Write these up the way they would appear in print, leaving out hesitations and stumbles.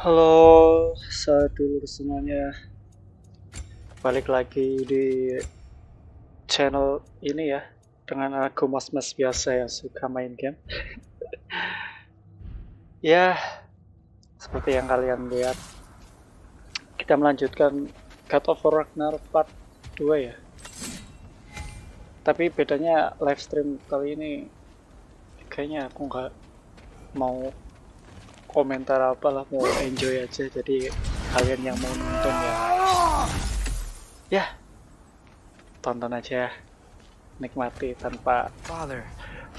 Halo, sedulur semuanya. Balik lagi di channel ini ya, dengan aku mas-mas biasa yang suka main game. Ya, seperti yang kalian lihat, kita melanjutkan God of War Ragnarok Part 2 ya. Tapi bedanya live stream kali ini, kayaknya aku nggak mau komentar apalah, mau enjoy aja. Jadi kalian yang mau nonton ya tonton aja, nikmati tanpa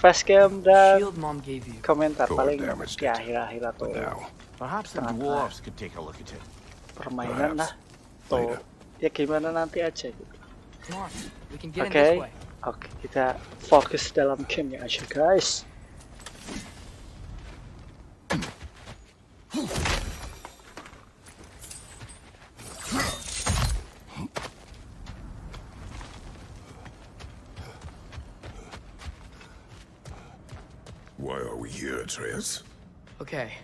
facecam dan komentar paling ya akhir-akhir atau permainan lah atau ya gimana nanti aja gitu. Oke, kita fokus dalam game ya aja guys. Why are we here, Atreus? Okay.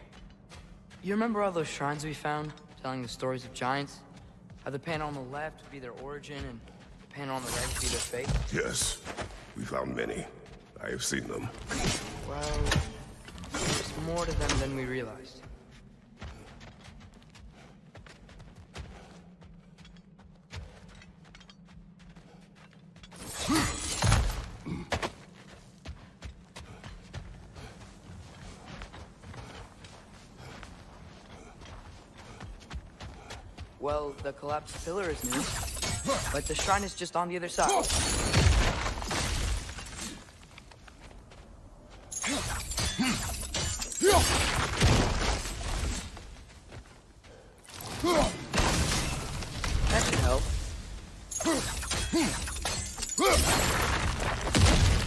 You remember all those shrines we found, telling the stories of giants? How the panel on the left would be their origin, and the panel on the right would be their fate? Yes. We found many. I have seen them. Well, there's more to them than we realized. Well, the collapsed pillar is new, but the shrine is just on the other side. That should help.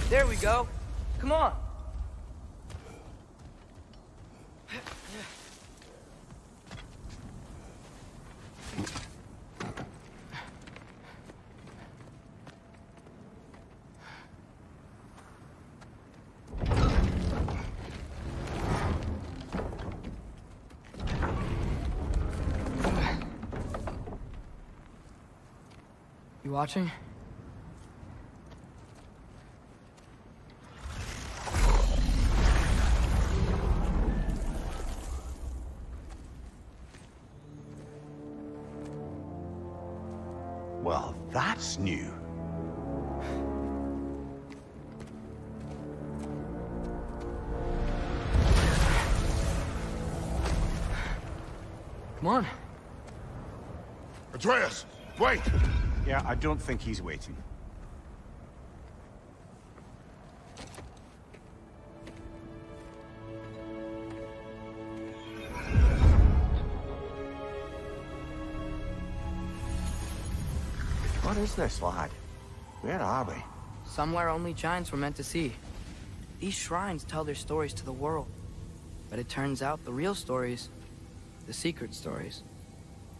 There we go. Come on. You watching? Well, that's new. Come on. Atreus, wait! Yeah, I don't think he's waiting. What is this, lad? Where are we? Somewhere only giants were meant to see. These shrines tell their stories to the world. But it turns out the real stories, the secret stories,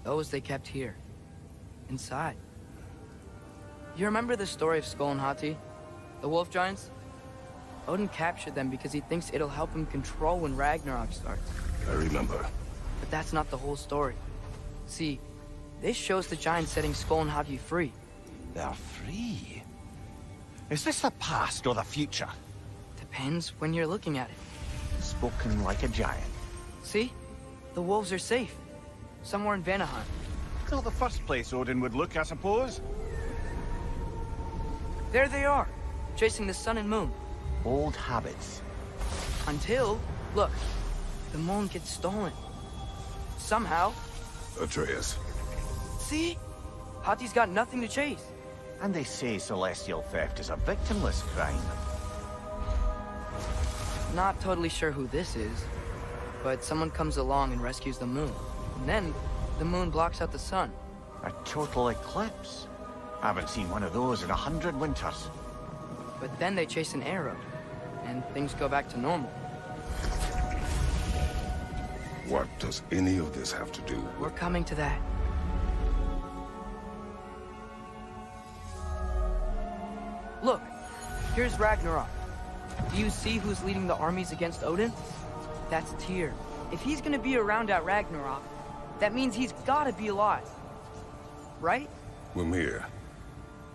those they kept here, inside. You remember the story of Skull and Hati, the wolf giants? Odin captured them because he thinks it'll help him control when Ragnarok starts. I remember. But that's not the whole story. See, this shows the giants setting Skull and Hati free. They're free. Is this the past or the future? Depends when you're looking at it. Spoken like a giant. See? The wolves are safe. Somewhere in Vanaheim. Not the first place Odin would look, I suppose. There they are, chasing the sun and moon. Old habits. Until, look, the moon gets stolen. Somehow. Atreus. See? Hati's got nothing to chase. And they say celestial theft is a victimless crime. Not totally sure who this is, but someone comes along and rescues the moon. And then, the moon blocks out the sun. A total eclipse. I haven't seen one of those in 100 winters. But then they chase an arrow, and things go back to normal. What does any of this have to do with... We're coming to that. Look, here's Ragnarok. Do you see who's leading the armies against Odin? That's Tyr, If he's gonna be around at Ragnarok, that means he's gotta be alive. Right? Mimir,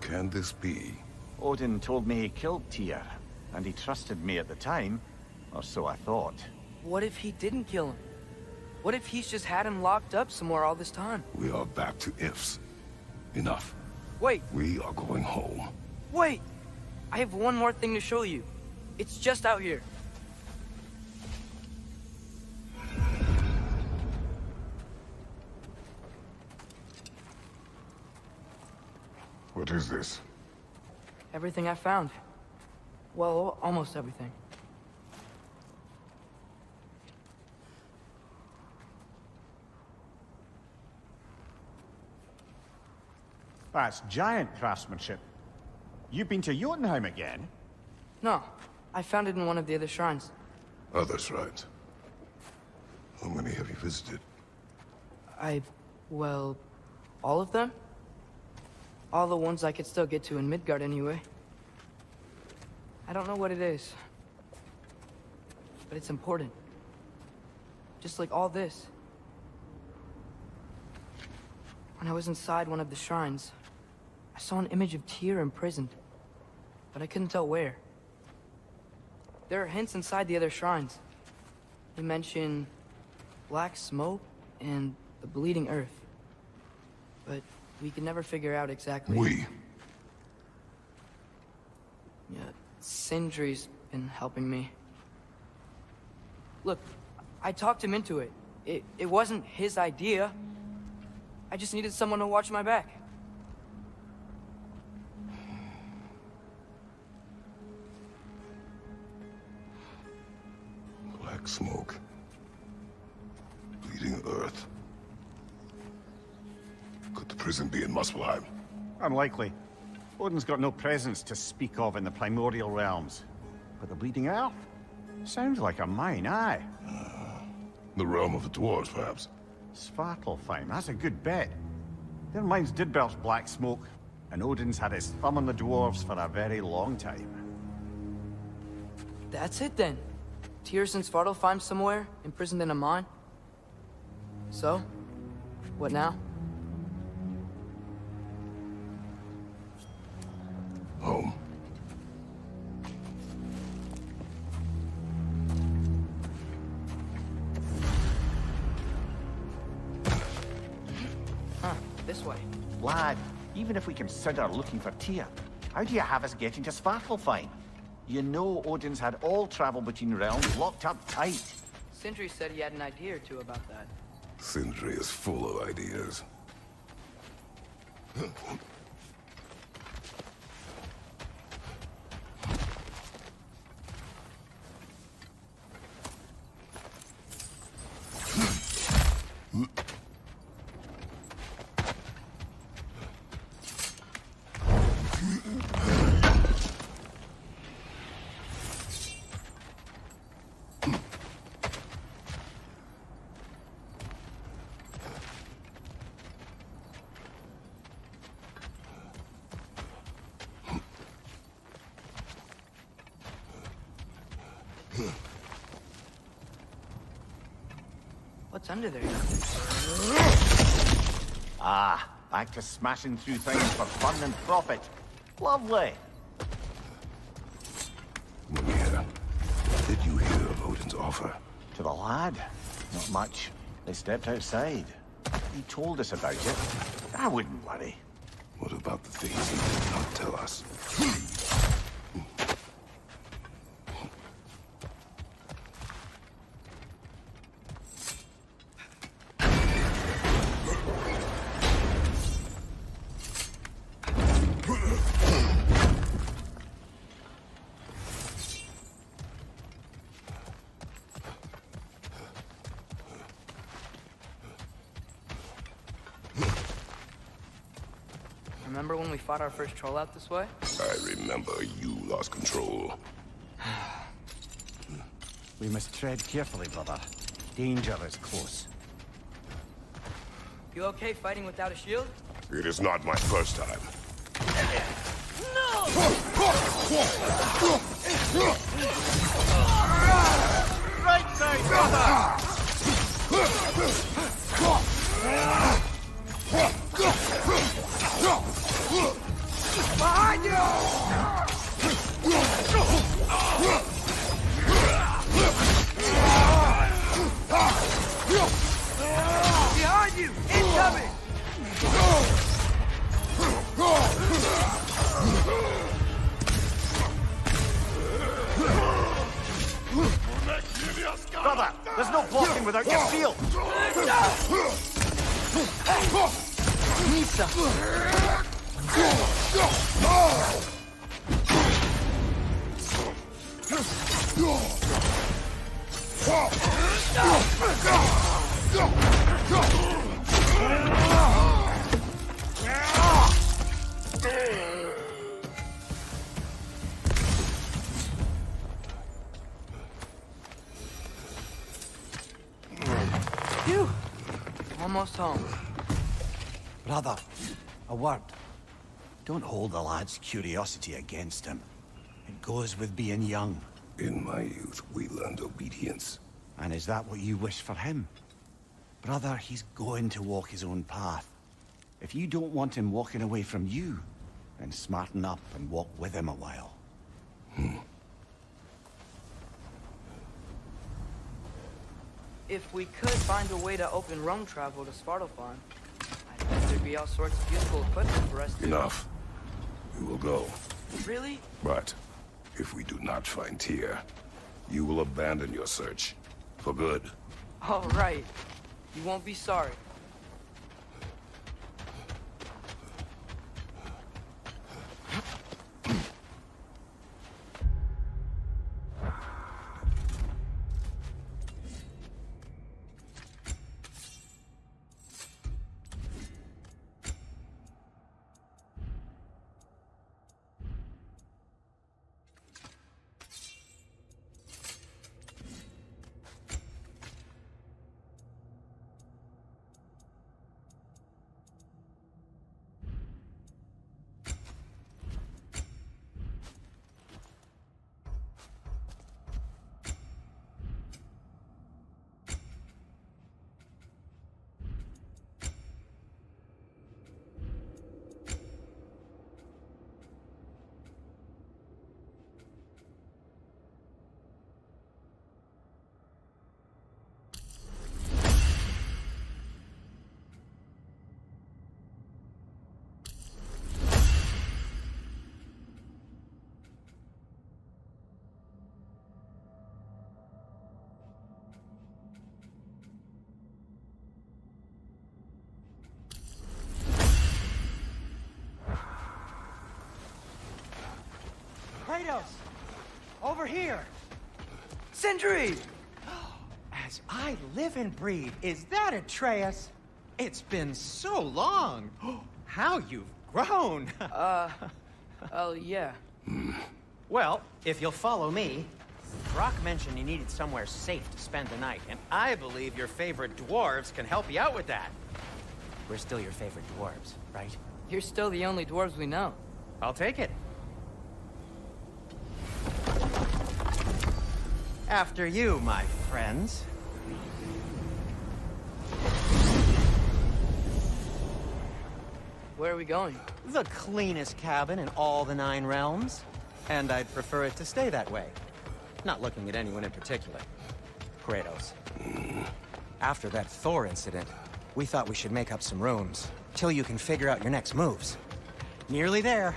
can this be? Odin told me he killed Tyr, and he trusted me at the time, or so I thought. What if he didn't kill him? What if he's just had him locked up somewhere all this time? We are back to ifs. Enough. Wait, We are going home. wait! I have one more thing to show you. It's just out here. What is this? Everything I found. Well, almost everything. That's giant craftsmanship. You've been to Jotunheim again? No, I found it in one of the other shrines. Other shrines. How many have you visited? Well, all of them? All the ones I could still get to in Midgard anyway. I don't know what it is, but it's important. Just like all this. When I was inside one of the shrines, I saw an image of Tyr imprisoned, but I couldn't tell where. There are hints inside the other shrines. They mention black smoke and the bleeding earth, but we can never figure out exactly. Yeah, Sindri's been helping me. Look, I talked him into it. It wasn't his idea. I just needed someone to watch my back. Black smoke. Bleeding earth. Could the prison be in Muspelheim? Unlikely. Odin's got no presence to speak of in the primordial realms. But the bleeding earth? Sounds like a mine, aye. The realm of the dwarves, perhaps. Svartalfheim, that's a good bet. Their mines did belch black smoke, and Odin's had his thumb on the dwarves for a very long time. That's it then. Tyr's in Svartalfheim somewhere, imprisoned in a mine. So, what now? Home. Huh, this way. Lad, even if we consider looking for Tyr, how do you have us getting to Svartalfheim? You know Odin's had all travel between realms locked up tight. Sindri said he had an idea or two about that. Sindri is full of ideas. What's under there? Ah, back to smashing through things for fun and profit. Lovely. Mimir, did you hear of Odin's offer? To the lad? Not much. They stepped outside. He told us about it. I wouldn't worry. What about the things he did not tell us? Remember when we fought our first troll out this way? I remember you lost control. We must tread carefully, brother. Danger is close. You okay fighting without a shield? It is not my first time. Right side, brother! without your shield! Misa! Phew! Almost home. Brother, a word. Don't hold the lad's curiosity against him. It goes with being young. In my youth, we learned obedience. And is that what you wish for him? Brother, he's going to walk his own path. If you don't want him walking away from you, then smarten up and walk with him a while. If we could find a way to open roam travel to Svartalfheim, I bet there'd be all sorts of useful equipment for us to... Enough. We will go. Really? But if we do not find Tyr, you will abandon your search. For good. All right. You won't be sorry. Kratos! Over here! Sindri! As I live and breathe, is that Atreus? It's been so long! How you've grown! Oh, yeah. Well, if you'll follow me, Brock mentioned you needed somewhere safe to spend the night, and I believe your favorite dwarves can help you out with that. We're still your favorite dwarves, right? You're still the only dwarves we know. I'll take it. After you, my friends. Where are we going? The cleanest cabin in all the 9 realms. And I'd prefer it to stay that way. Not looking at anyone in particular. Kratos. After that Thor incident, we thought we should make up some rooms, till you can figure out your next moves. Nearly there.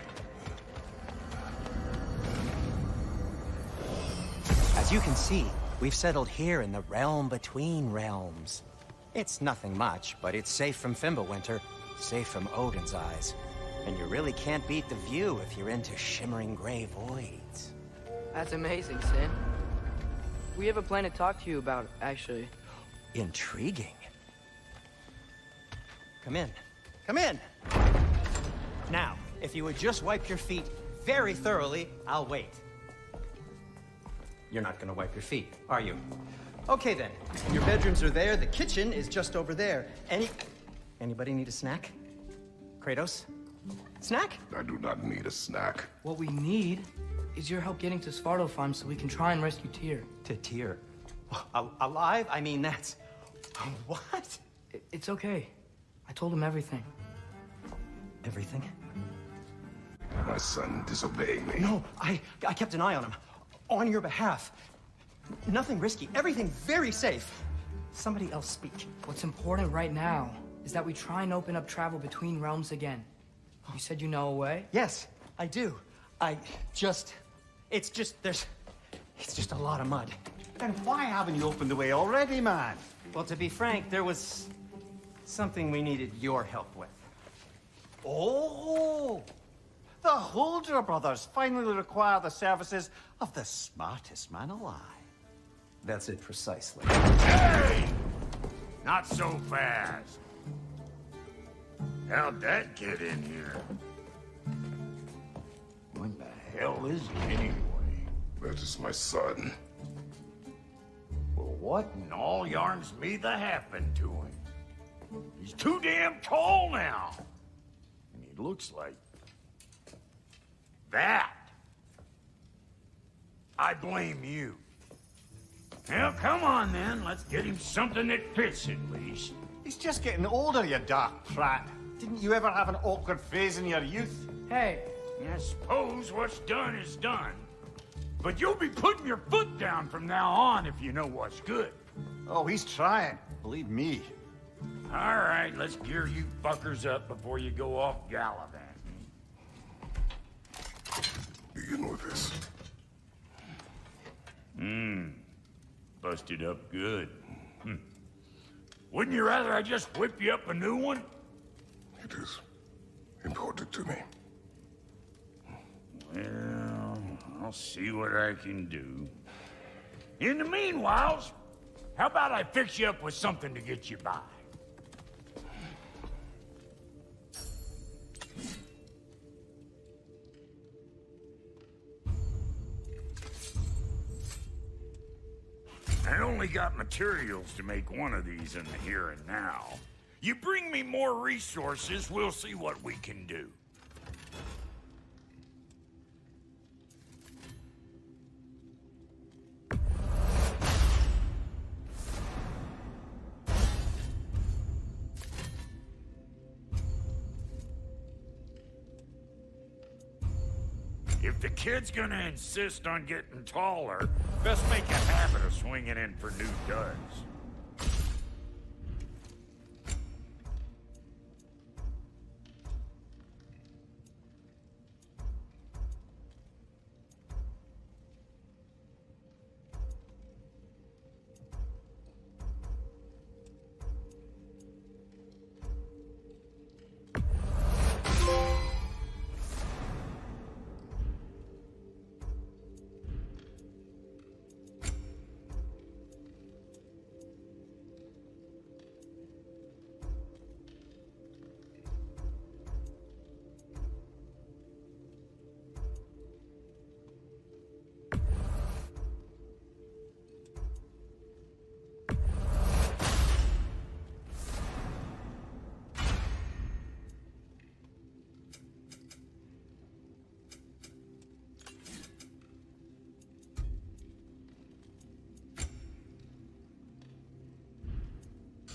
As you can see, we've settled here in the realm between realms. It's nothing much, but it's safe from Fimbulwinter, safe from Odin's eyes. And you really can't beat the view if you're into shimmering gray voids. That's amazing, Sin. We have a plan to talk to you about, actually. Intriguing. Come in. Come in! Now, if you would just wipe your feet very thoroughly, I'll wait. You're not gonna wipe your feet, are you? Okay then. Your bedrooms are there, the kitchen is just over there. Anybody need a snack? Kratos? Snack? I do not need a snack. What we need is your help getting to Svartalfheim so we can try and rescue Tyr. To Tyr. Alive? I mean, that's... What? It's okay. I told him everything. Everything? My son disobeying me. No, I kept an eye on him. On your behalf. Nothing risky. Everything very safe. Somebody else speak. What's important right now is that we try and open up travel between realms again. You said you know a way? Yes, I do. It's just a lot of mud. Then why haven't you opened the way already, man? Well, to be frank, there was something we needed your help with. Oh! The Holder brothers finally require the services of the smartest man alive. That's it precisely. Hey! Not so fast. How'd that get in here? What the hell is he anyway? That is my son. Well, what in all yarns me the happened to him? He's too damn tall now. And he looks like... that. I blame you. Well, come on then. Let's get him something that fits at least. He's just getting older, you dark prat. Didn't you ever have an awkward phase in your youth? Hey, I suppose what's done is done. But you'll be putting your foot down from now on if you know what's good. Oh, he's trying. Believe me. All right, let's gear you fuckers up before you go off gallivanting. Begin with this. Busted up good. Wouldn't you rather I just whip you up a new one? It is important to me. Well, I'll see what I can do. In the meanwhile, how about I fix you up with something to get you by? I only got materials to make one of these in the here and now. You bring me more resources, we'll see what we can do. If the kid's gonna insist on getting taller, best make a habit of swinging in for new duds.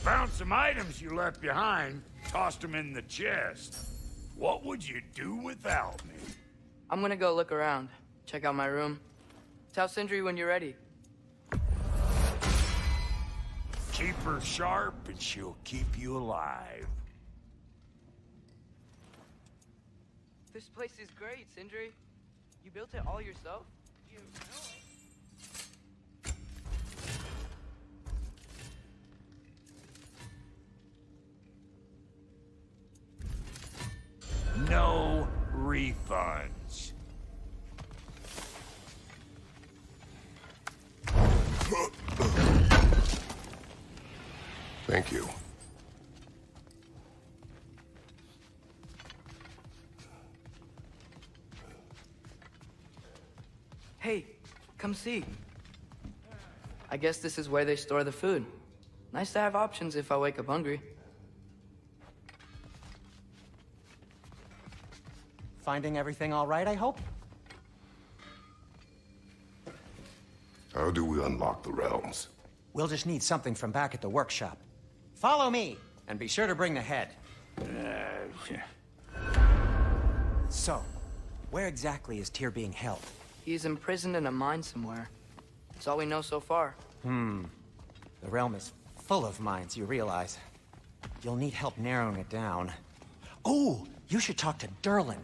Found some items you left behind, tossed them in the chest. What would you do without me? I'm gonna go look around, check out my room. Tell Sindri when you're ready. Keep her sharp and she'll keep you alive. This place is great, Sindri. You built it all yourself? You know it. No refunds. Thank you. Hey, come see. I guess this is where they store the food. Nice to have options if I wake up hungry. Finding everything all right, I hope? How do we unlock the realms? We'll just need something from back at the workshop. Follow me, and be sure to bring the head. So, where exactly is Tyr being held? He's imprisoned in a mine somewhere. That's all we know so far. The realm is full of mines, you realize. You'll need help narrowing it down. Oh, you should talk to Durlin.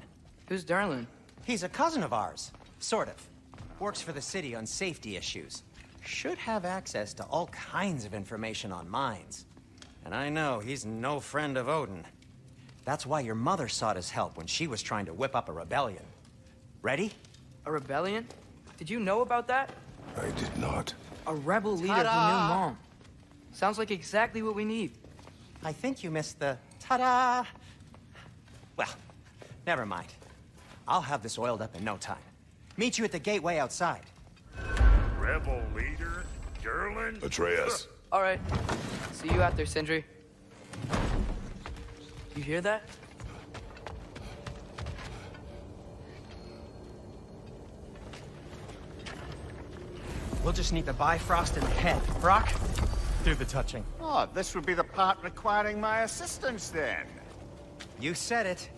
Who's Darlin? He's a cousin of ours. Sort of. Works for the city on safety issues. should have access to all kinds of information on mines. And I know he's no friend of Odin. That's why your mother sought his help when she was trying to whip up a rebellion. Ready? A rebellion? Did you know about that? I did not. A rebel leader who knew Mom. Sounds like exactly what we need. I think you missed the ta-da. Well, never mind. I'll have this oiled up in no time. Meet you at the gateway outside. Rebel leader? Durlin? Atreus. All right. See you out there, Sindri. You hear that? We'll just need the Bifrost in the head. Brock, do the touching. Oh, this would be the part requiring my assistance then. You said it.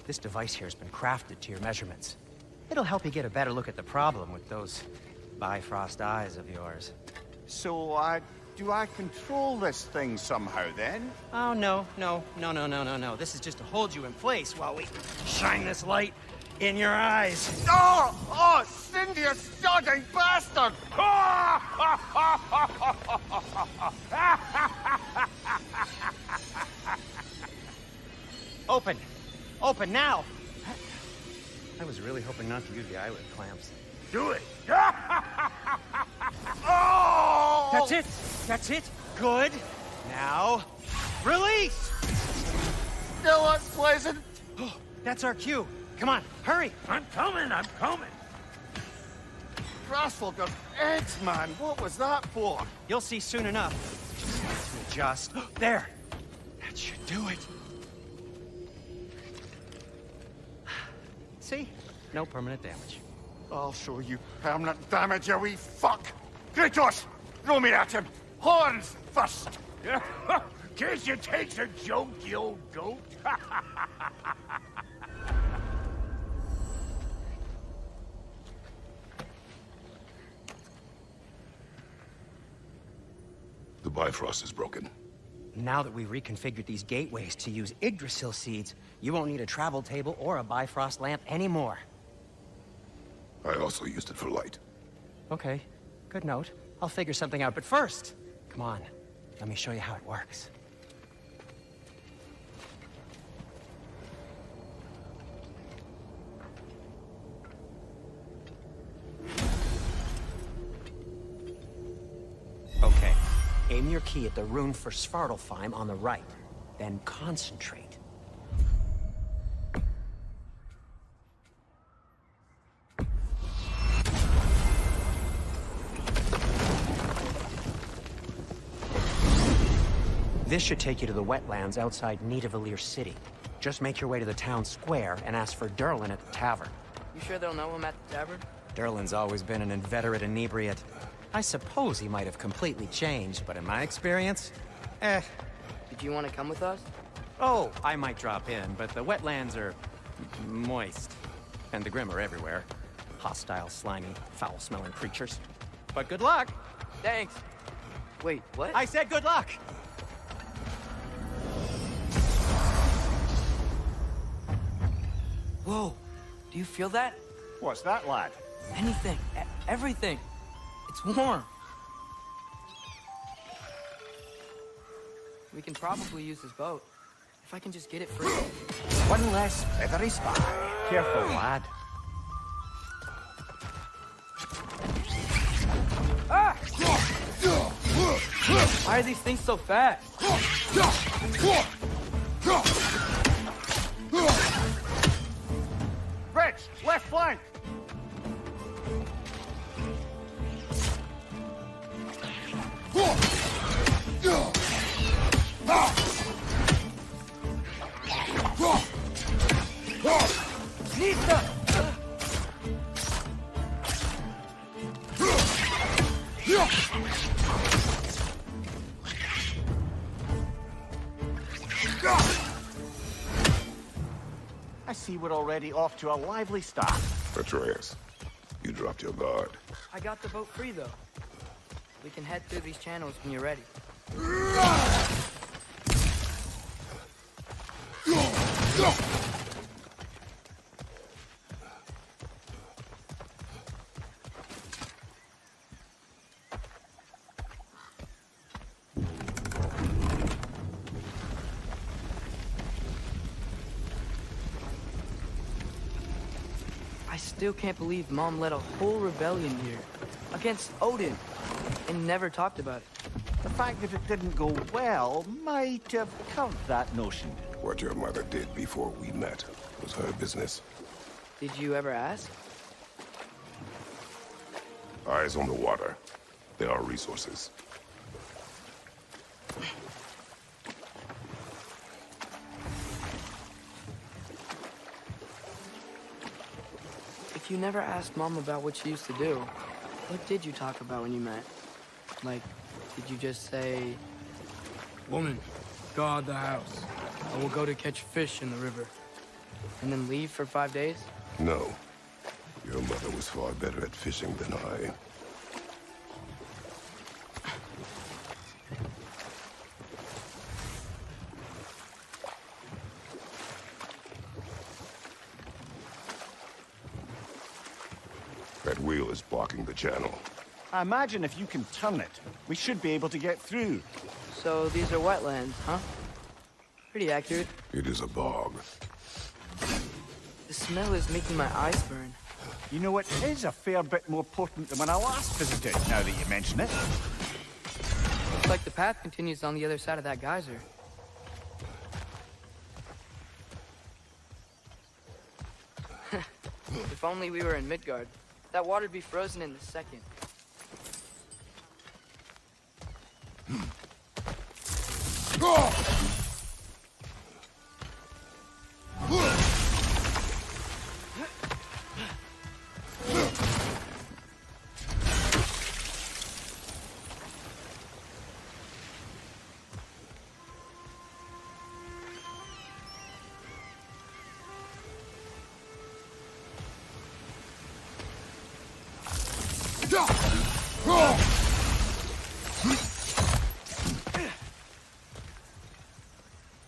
This device here has been crafted to your measurements. It'll help you get a better look at the problem with those Bifrost eyes of yours. So, do I control this thing somehow then? Oh, no. This is just to hold you in place while we shine this light in your eyes. Oh, Cindy, you sodding bastard! Open! Open now! I was really hoping not to use the eyelid clamps. Do it! Oh! That's it! That's it! Good! Now, release! Still unpleasant. That's our cue. Come on, hurry! I'm coming! Grassful of eggs, man. What was that for? You'll see soon enough. Just there. That should do it. See? No permanent damage. I'll show you permanent damage, you wee fuck! Kratos! Throw me at him! Horns first! Guess you takes a joke, you old goat. The Bifrost is broken. Now that we've reconfigured these gateways to use Yggdrasil seeds, you won't need a travel table or a Bifrost lamp anymore. I also used it for light. Okay, good note. I'll figure something out, but first, come on, let me show you how it works. Okay, aim your key at the rune for Svartalfheim on the right, then concentrate. This should take you to the wetlands outside Nidavellir City. Just make your way to the town square and ask for Durlin at the tavern. You sure they'll know him at the tavern? Durlin's always been an inveterate inebriate. I suppose he might have completely changed, but in my experience, Did you want to come with us? Oh, I might drop in, but the wetlands are moist. And the Grim are everywhere. Hostile, slimy, foul-smelling creatures. But good luck! Thanks. Wait, what? I said good luck! Whoa, do you feel that? What's that, lad? Anything, everything. It's warm. We can probably use this boat. If I can just get it free. One less feathery spy. Careful, lad. Ah! Why are these things so fast? Rich, left flank! Nista! I see we're already off to a lively start. Atreus, you dropped your guard. I got the boat free, though. We can head through these channels when you're ready. still can't believe Mom led a whole rebellion here against Odin and never talked about it. The fact that it didn't go well might have covered that notion. What your mother did before we met was her business. Did you ever ask? Eyes on the water. There are resources. If you never asked Mom about what she used to do, what did you talk about when you met? Like, did you just say, "Woman, guard the house. I will go to catch fish in the river," and then leave for 5 days? No. Your mother was far better at fishing than I. That wheel is blocking the channel. I imagine if you can turn it, we should be able to get through. So these are wetlands, huh? Pretty accurate. It is a bog. The smell is making my eyes burn. You know, it is a fair bit more potent than when I last visited, now that you mention it. Looks like the path continues on the other side of that geyser. If only we were in Midgard. That water'd be frozen in a second.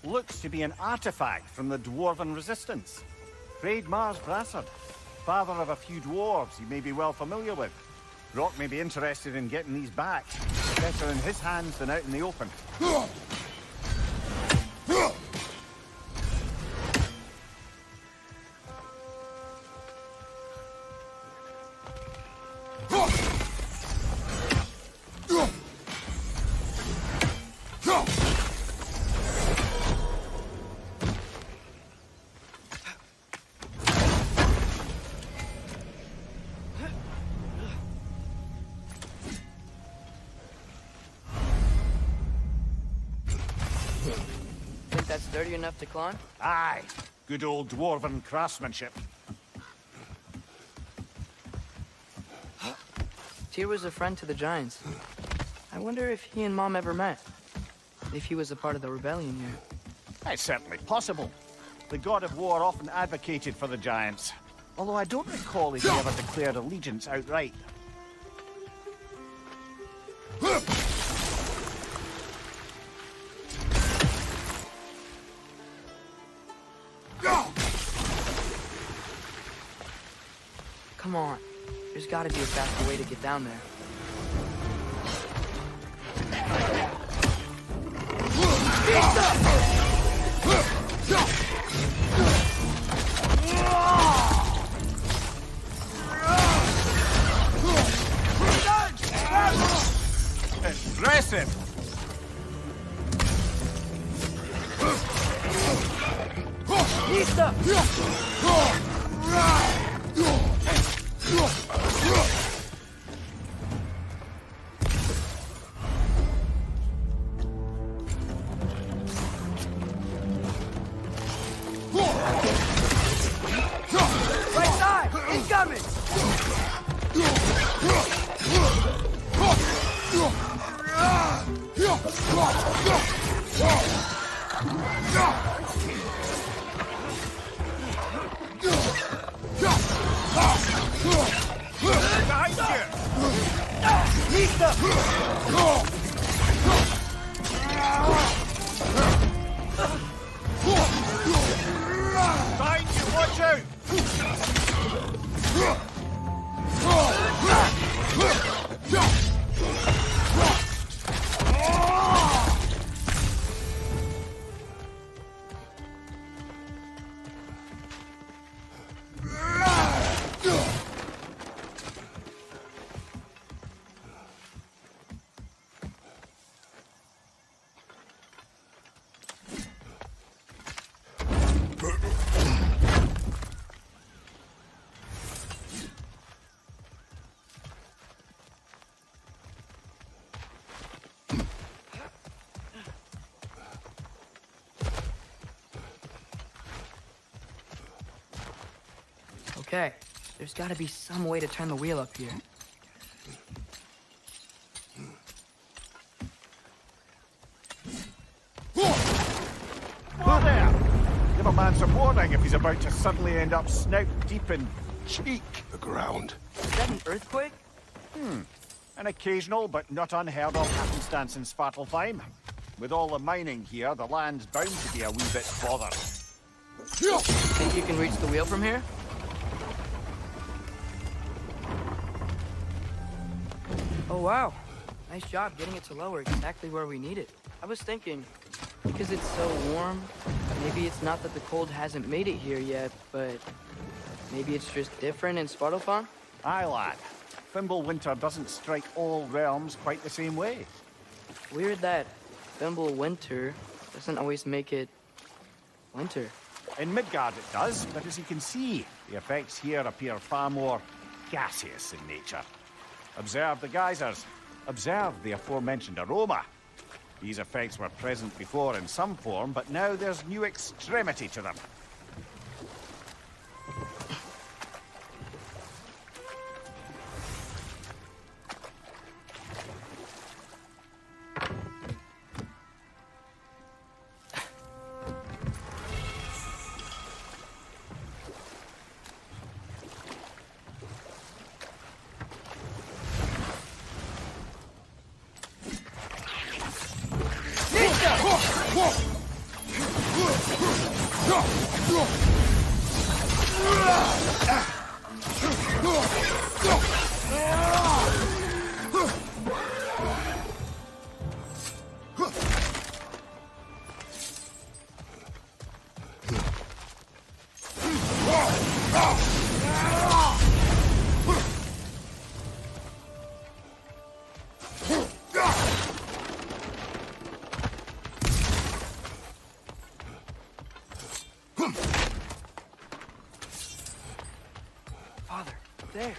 Looks to be an artifact from the Dwarven Resistance. Craig Mars Brassard, father of a few dwarves you may be well familiar with. Rock may be interested in getting these back. Better in his hands than out in the open. Think that's sturdy enough to climb? Aye, good old Dwarven craftsmanship. Tyr was a friend to the Giants. I wonder if he and Mom ever met. If he was a part of the rebellion here. It's certainly possible. The God of War often advocated for the Giants. Although I don't recall if he ever declared allegiance outright. Come on. There's gotta be a faster way to get down there. Impressive! Right side! Incoming! Behind you! Behind you, watch out! Okay, there's gotta be some way to turn the wheel up here. Whoa there! Give a man some warning if he's about to suddenly end up snout deep in cheek. The ground. Is that an earthquake? An occasional but not unheard of happenstance in Svartalfheim. With all the mining here, the land's bound to be a wee bit bothered. Think you can reach the wheel from here? Oh wow, nice job getting it to lower exactly where we need it. I was thinking, because it's so warm, maybe it's not that the cold hasn't made it here yet, but maybe it's just different in Svartalfheim? Aye, lad. Fimble winter doesn't strike all realms quite the same way. Weird that Fimble winter doesn't always make it winter. In Midgard it does, but as you can see, the effects here appear far more gaseous in nature. Observe the geysers. Observe the aforementioned aroma. These effects were present before in some form, but now there's new extremity to them. Father, there.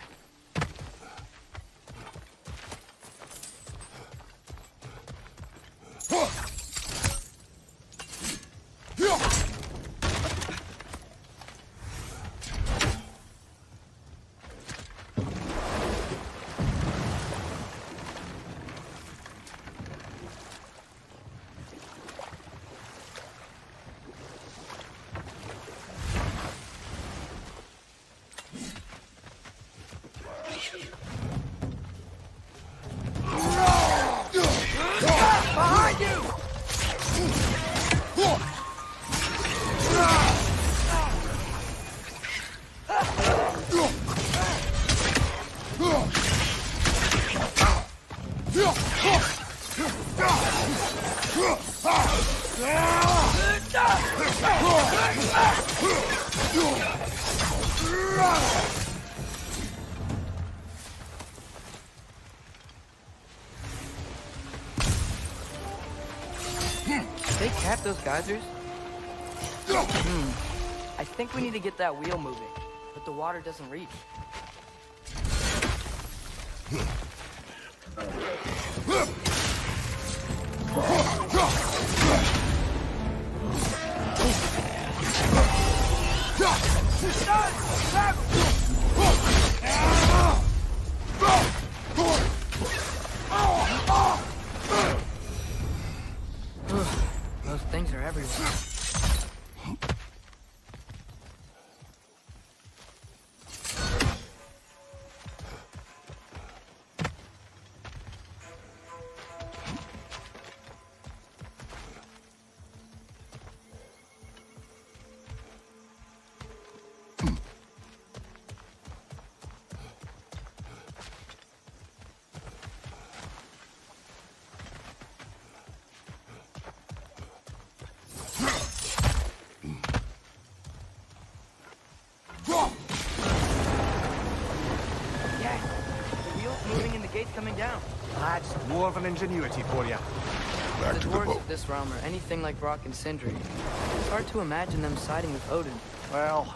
They cap those geysers? I think we need to get that wheel moving, but the water doesn't reach. Those things are everywhere. Coming down. That's dwarven ingenuity for you. Back The to the dwarves boat. of this realm are anything like Rock and Sindri. It's hard to imagine them siding with Odin. Well,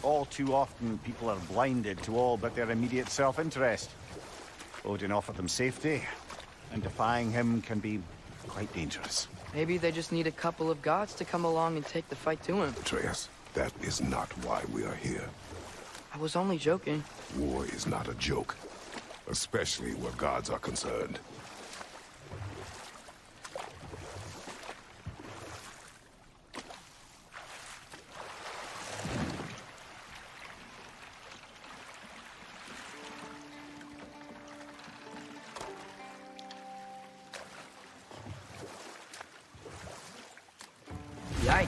all too often people are blinded to all but their immediate self-interest. Odin offered them safety, and defying him can be quite dangerous. Maybe they just need a couple of gods to come along and take the fight to him. Atreus, that is not why we are here. I was only joking. War is not a joke, especially where gods are concerned. Yikes.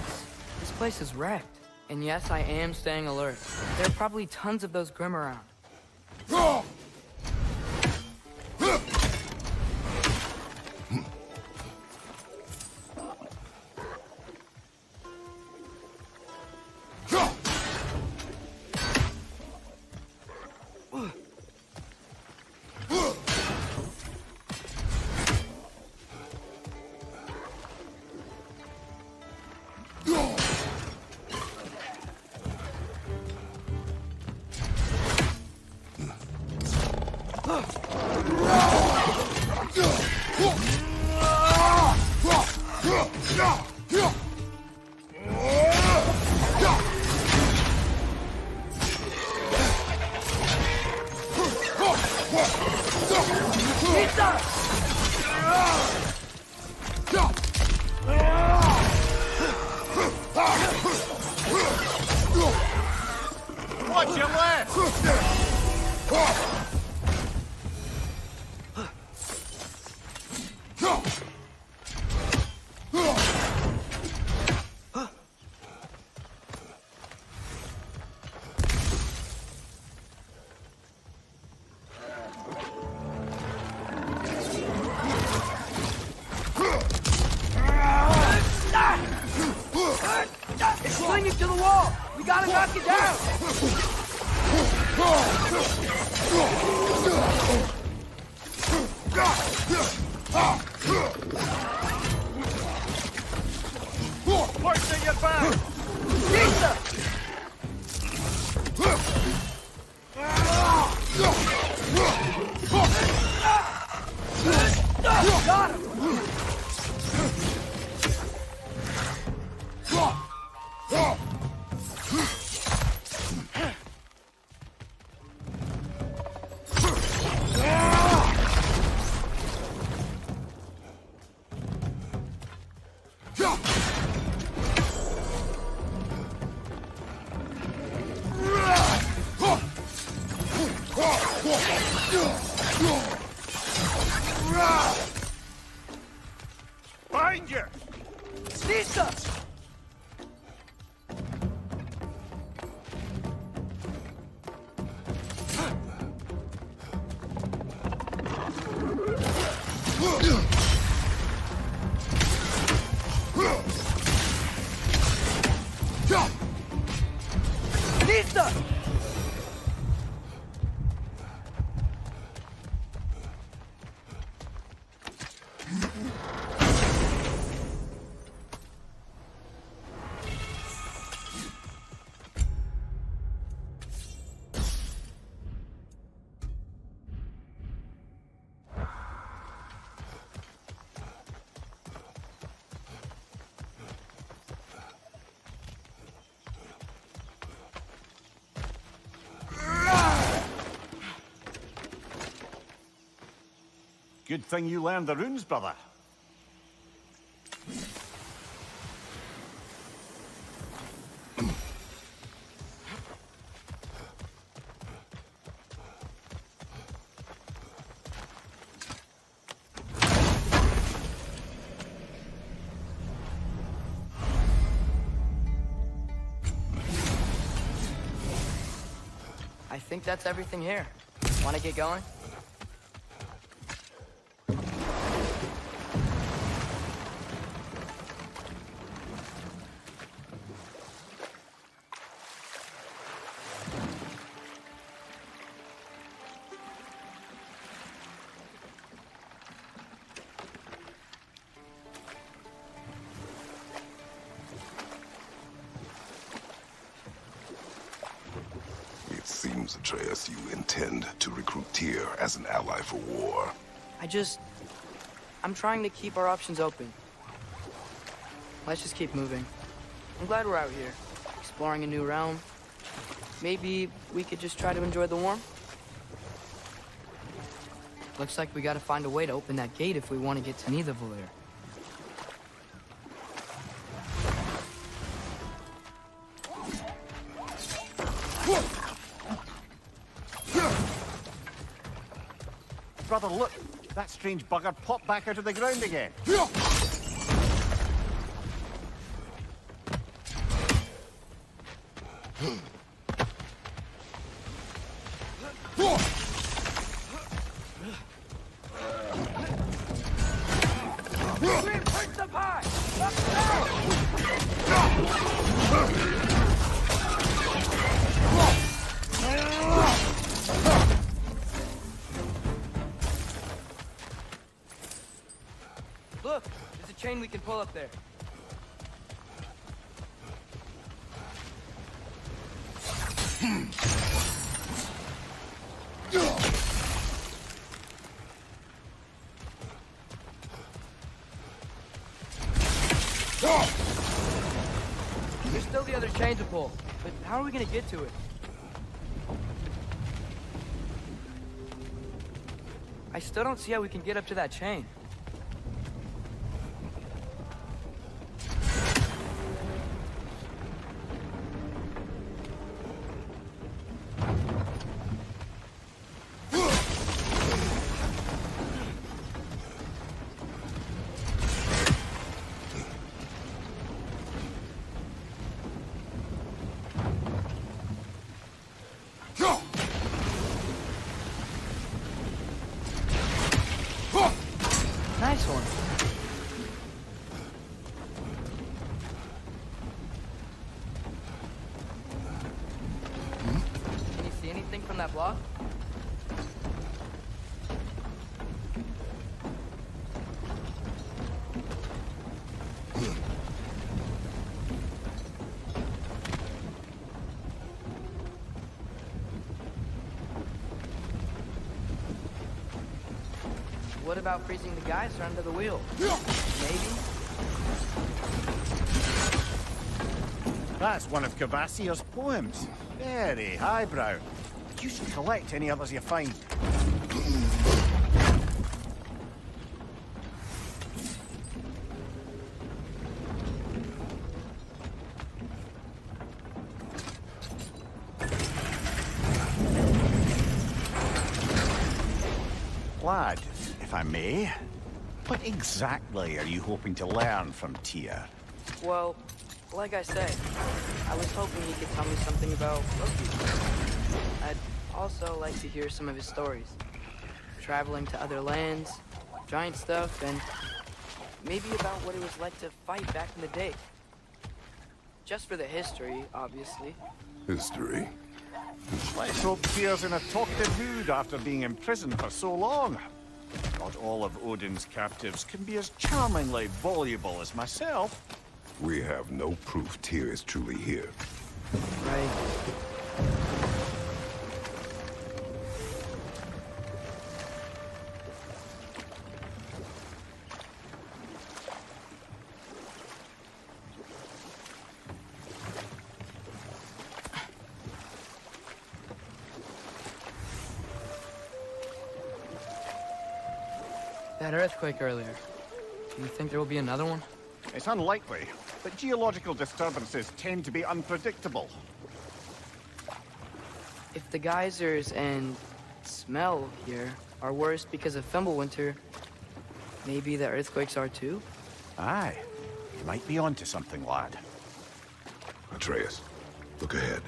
This place is wrecked. And yes, I am staying alert. There are probably tons of those Grim around. Watch your left! It's clinging to the wall! We gotta knock it down! Watch at your back! Jesus! Got him! Behind you! Jesus! Jesus! Good thing you learned the runes, brother. I think that's everything here. Wanna get going? It seems, Atreus, you intend to recruit Tyr as an ally for war. I'm trying to keep our options open. Let's just keep moving. I'm glad we're out here, exploring a new realm. Maybe we could just try to enjoy the warmth? Looks like we gotta find a way to open that gate if we want to get to Nidavellir. Brother, look! That strange bugger popped back out of the ground again. Look, there's a chain we can pull up there. There's still the other chain to pull, but how are we gonna get to it? I still don't see how we can get up to that chain. Nice one. Can you see anything from that block? What about freezing the geyser under the wheel? Maybe? That's one of Cavassier's poems. Very highbrow. You should collect any others you find. Lad, if I may, what exactly are you hoping to learn from Tyr? Well, like I said, I was hoping he could tell me something about Loki. I'd also like to hear some of his stories. Traveling to other lands, giant stuff, and maybe about what it was like to fight back in the day. Just for the history, obviously. History? Let's hope Tyr's in a talkative mood after being imprisoned for so long. Not all of Odin's captives can be as charmingly voluble as myself. We have no proof Tyr is truly here. Right. That earthquake earlier. Do you think there will be another one? It's unlikely, but geological disturbances tend to be unpredictable. If the geysers and smell here are worse because of Fimbulwinter, maybe the earthquakes are too? Aye, you might be onto something, lad. Atreus, look ahead.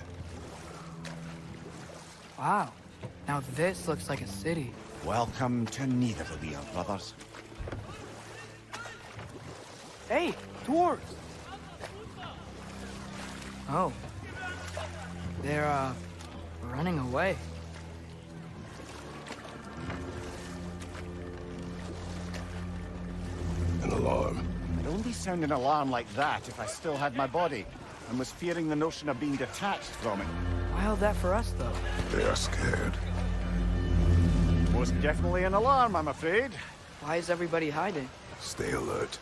Wow. Now this looks like a city. Welcome to Nidavellir, brothers. Hey, dwarves! Oh. They're, running away. An alarm. I'd only sound an alarm like that if I still had my body, and was fearing the notion of being detached from it. Why held that for us, though? They are scared. Most definitely an alarm, I'm afraid. Why is everybody hiding? Stay alert.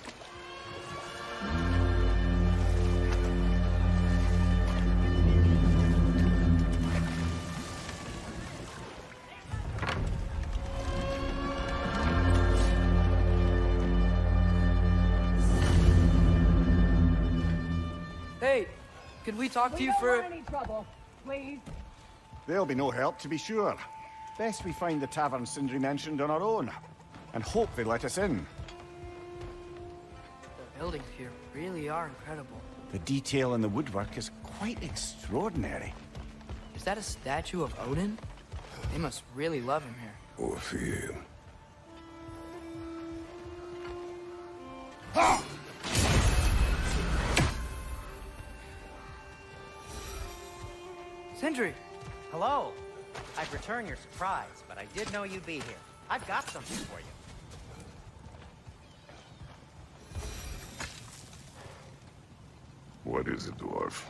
Hey, could we talk to you don't for... want any trouble, please. There'll be no help, to be sure. Best we find the tavern Sindri mentioned on our own, and hope they let us in. The buildings here really are incredible. The detail in the woodwork is quite extraordinary. Is that a statue of Odin? They must really love him here. Or fear him. Sindri! Hello. I'd return your surprise, but I did know you'd be here. I've got something for you. What is it, dwarf?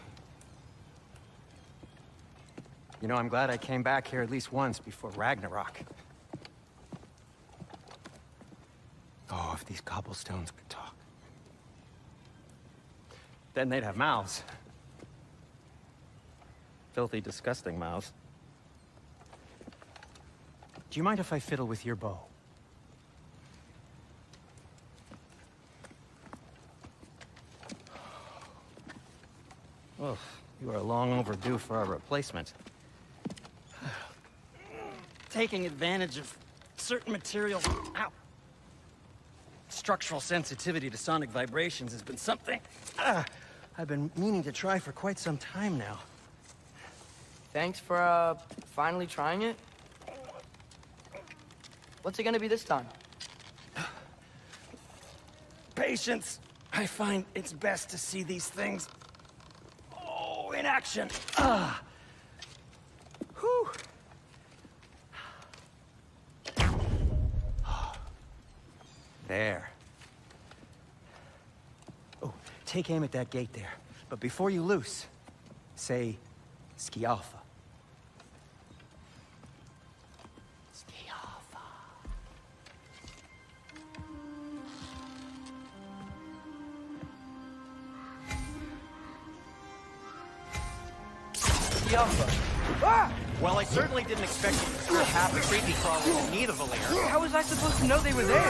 You know, I'm glad I came back here at least once before Ragnarok. Oh, if these cobblestones could talk. Then they'd have mouths. Filthy, disgusting mouths. Do you mind if I fiddle with your bow? Oh, you are long overdue for a replacement. Taking advantage of certain materials. Ow! Structural sensitivity to sonic vibrations has been something I've been meaning to try for quite some time now. Thanks for, finally trying it. What's it gonna be this time? Patience. I find it's best to see these things, in action. Whew. There. Oh, take aim at that gate there. But before you loose, say, Skialfa. Skialfa. Skialfa. Ah! Well, I certainly didn't expect you to strip half the creepy crawlers in need of a lair. How was I supposed to know they were there?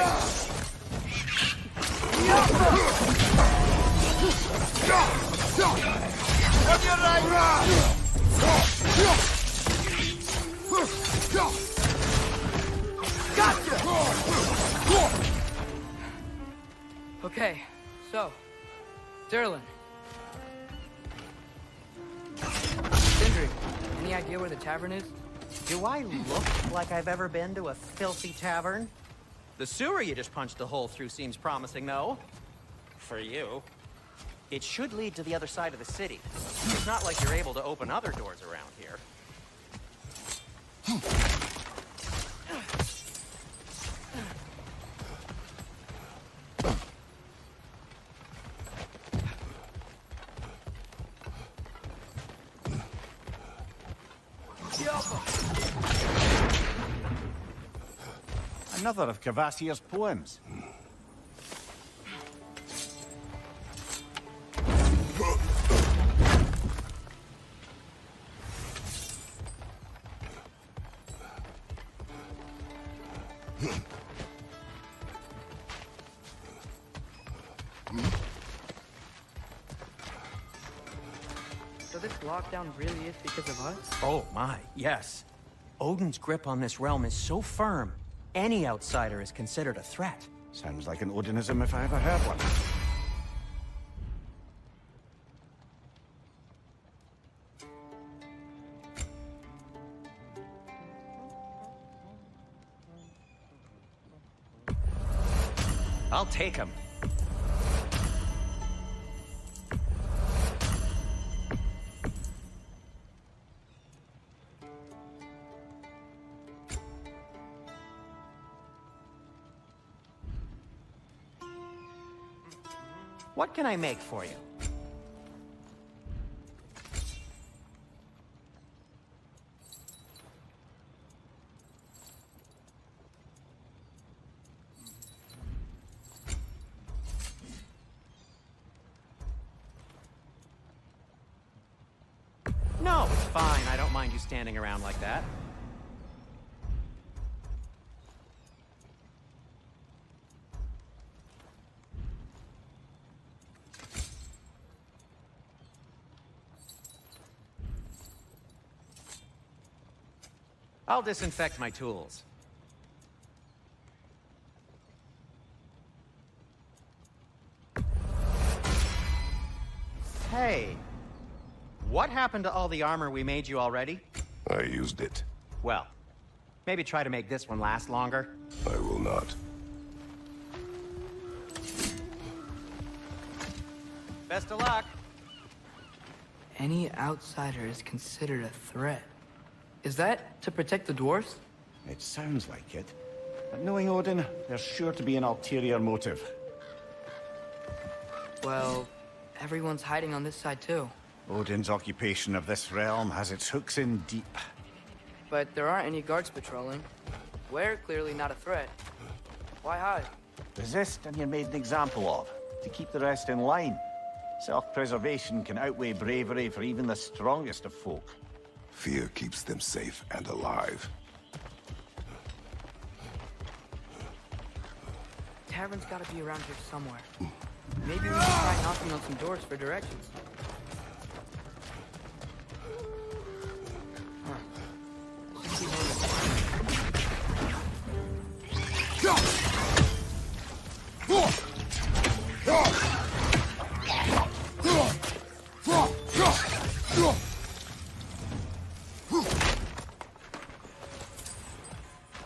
Okay, so, Derlin. Sindri, any idea where the tavern is? Do I look like I've ever been to a filthy tavern? The sewer you just punched a hole through seems promising, though. For you. It should lead to the other side of the city. It's not like you're able to open other doors around here. Another of Kvasir's poems. So this lockdown really is because of us? Oh my, yes. Odin's grip on this realm is so firm, any outsider is considered a threat. Sounds like an Odinism if I ever heard one. I'll take him. What can I make for you? No, it's fine. I don't mind you standing around like that. I'll disinfect my tools. Hey, what happened to all the armor we made you already? I used it. Well, maybe try to make this one last longer. I will not. Best of luck. Any outsider is considered a threat. Is that to protect the dwarves? It sounds like it. But knowing Odin, there's sure to be an ulterior motive. Well, everyone's hiding on this side too. Odin's occupation of this realm has its hooks in deep. But there aren't any guards patrolling. We're clearly not a threat. Why hide? Resist and you're made an example of, to keep the rest in line. Self-preservation can outweigh bravery for even the strongest of folk. Fear keeps them safe and alive. Tavern's gotta be around here somewhere. Maybe we can try knocking on some doors for directions.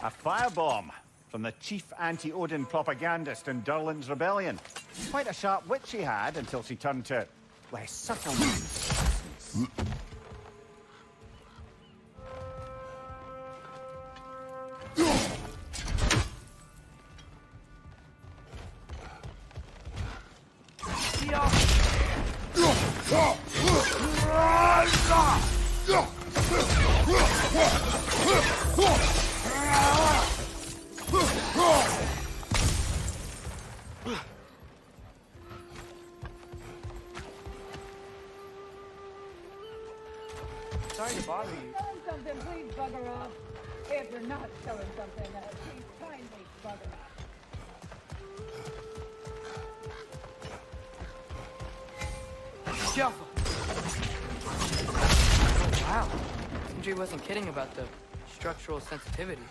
A firebomb from the chief anti-Odin propagandist in Durlin's rebellion. Quite a sharp wit she had until she turned to less subtle means. Sorry to bother you. Selling something, please bugger off. If you're not selling something, please kindly bugger off. Shuffle. Wow. Sindri wasn't kidding about the structural sensitivity.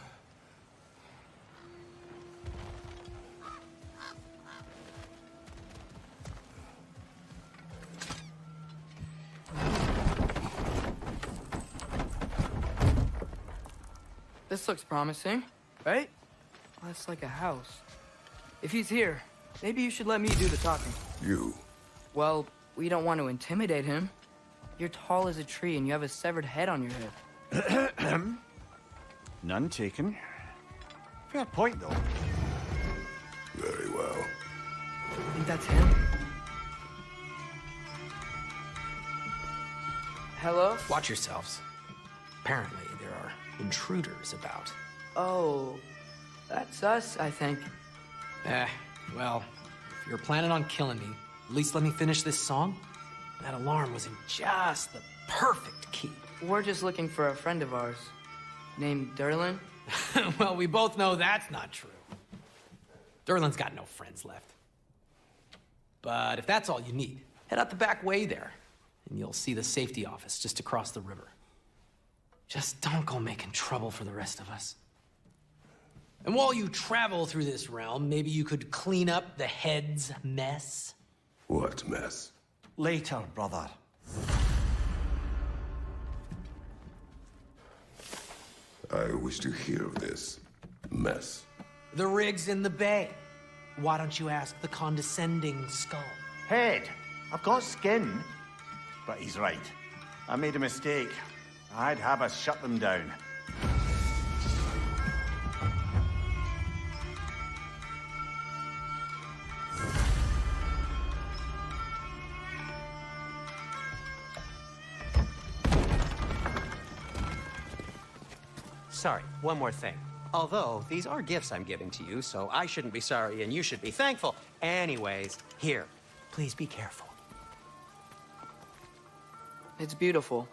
This looks promising, right? Well, that's like a house. If he's here, maybe you should let me do the talking. You. Well, we don't want to intimidate him. You're tall as a tree and you have a severed head on your head. None taken. Fair point, though. Very well. I think that's him. Hello? Watch yourselves. Apparently, there are intruders about. Oh, that's us, I think. Well, if you're planning on killing me, at least let me finish this song. That alarm was in just the perfect key. We're just looking for a friend of ours named Durlin. Well, we both know that's not true. Durlin's got no friends left. But if that's all you need, head out the back way there, and you'll see the safety office just across the river. Just don't go making trouble for the rest of us. And while you travel through this realm, maybe you could clean up the head's mess. What mess? Later, brother. I wish to hear of this mess. The rig's in the bay. Why don't you ask the condescending skull? Head, I've got skin. But he's right. I made a mistake. I'd have us shut them down. Sorry, one more thing. Although, these are gifts I'm giving to you, so I shouldn't be sorry and you should be thankful. Anyways, here, please be careful. It's beautiful.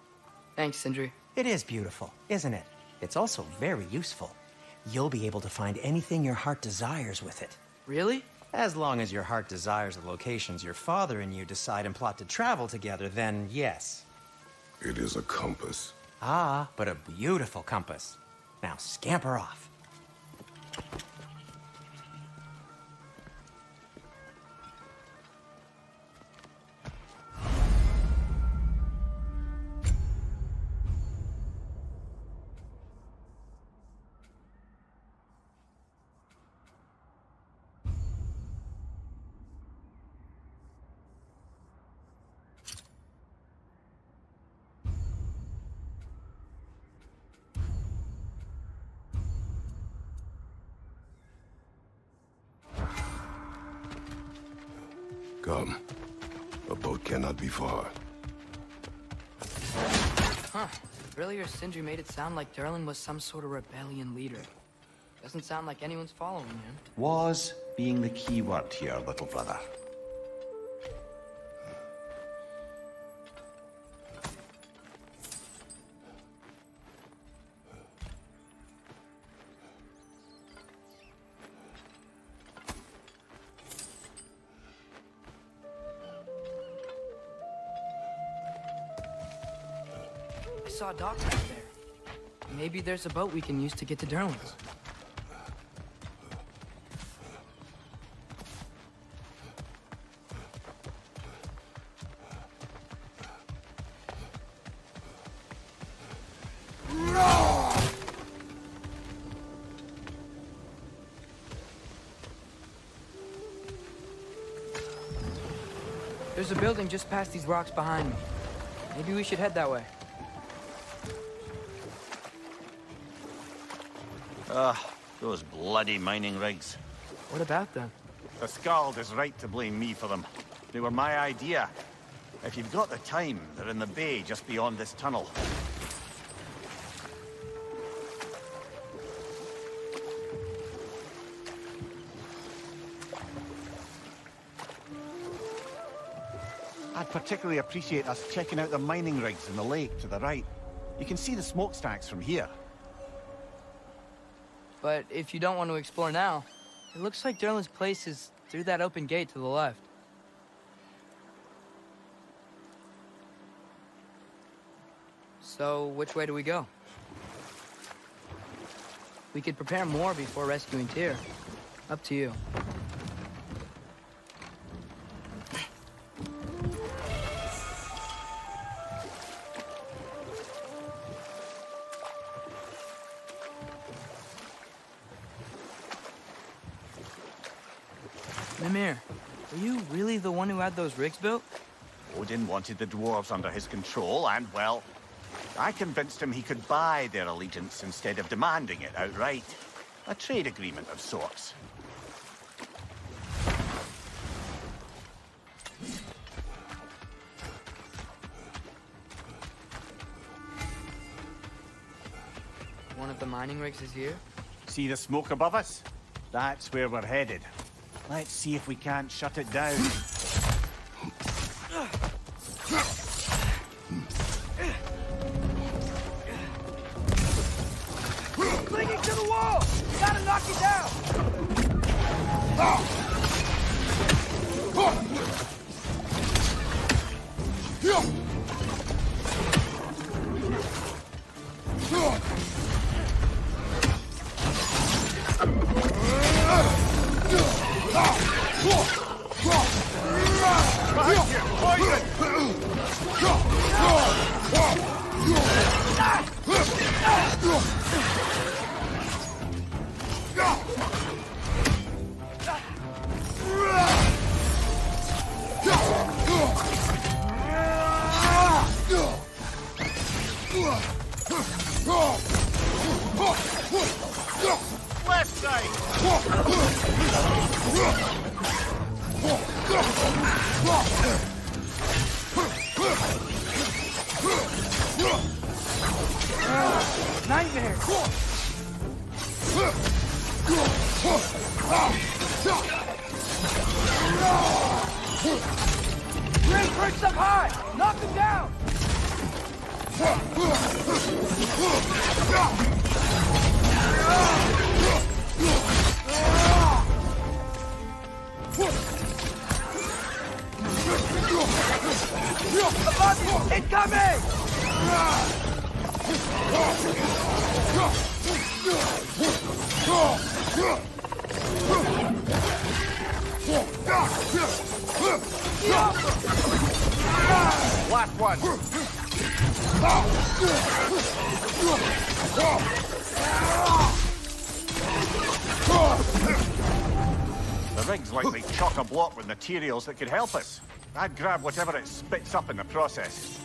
Thanks, Sindri. It is beautiful, isn't it? It's also very useful. You'll be able to find anything your heart desires with it. Really? As long as your heart desires the locations your father and you decide and plot to travel together, then yes. It is a compass. Ah, but a beautiful compass. Now scamper off. Come. A boat cannot be far. Huh. Earlier, Sindri made it sound like Durlin was some sort of rebellion leader. Doesn't sound like anyone's following him. Was being the key word here, little brother. I saw a dock back there. Maybe there's a boat we can use to get to Durlin's. There's a building just past these rocks behind me. Maybe we should head that way. Those bloody mining rigs. What about them? The Skald is right to blame me for them. They were my idea. If you've got the time, they're in the bay just beyond this tunnel. I'd particularly appreciate us checking out the mining rigs in the lake to the right. You can see the smokestacks from here. But if you don't want to explore now, it looks like Durlin's place is through that open gate to the left. So, which way do we go? We could prepare more before rescuing Tyr. Up to you. Mimir, were you really the one who had those rigs built? Odin wanted the dwarves under his control, and, well, I convinced him he could buy their allegiance instead of demanding it outright. A trade agreement of sorts. One of the mining rigs is here? See the smoke above us? That's where we're headed. Let's see if we can't shut it down. Clinging to the wall! Gotta knock it down! Left side! Nightmare! Ring perched up high! Knock him down! Above you! Incoming! Last one. The rig's likely chock-a-block with materials that could help us. I'd grab whatever it spits up in the process.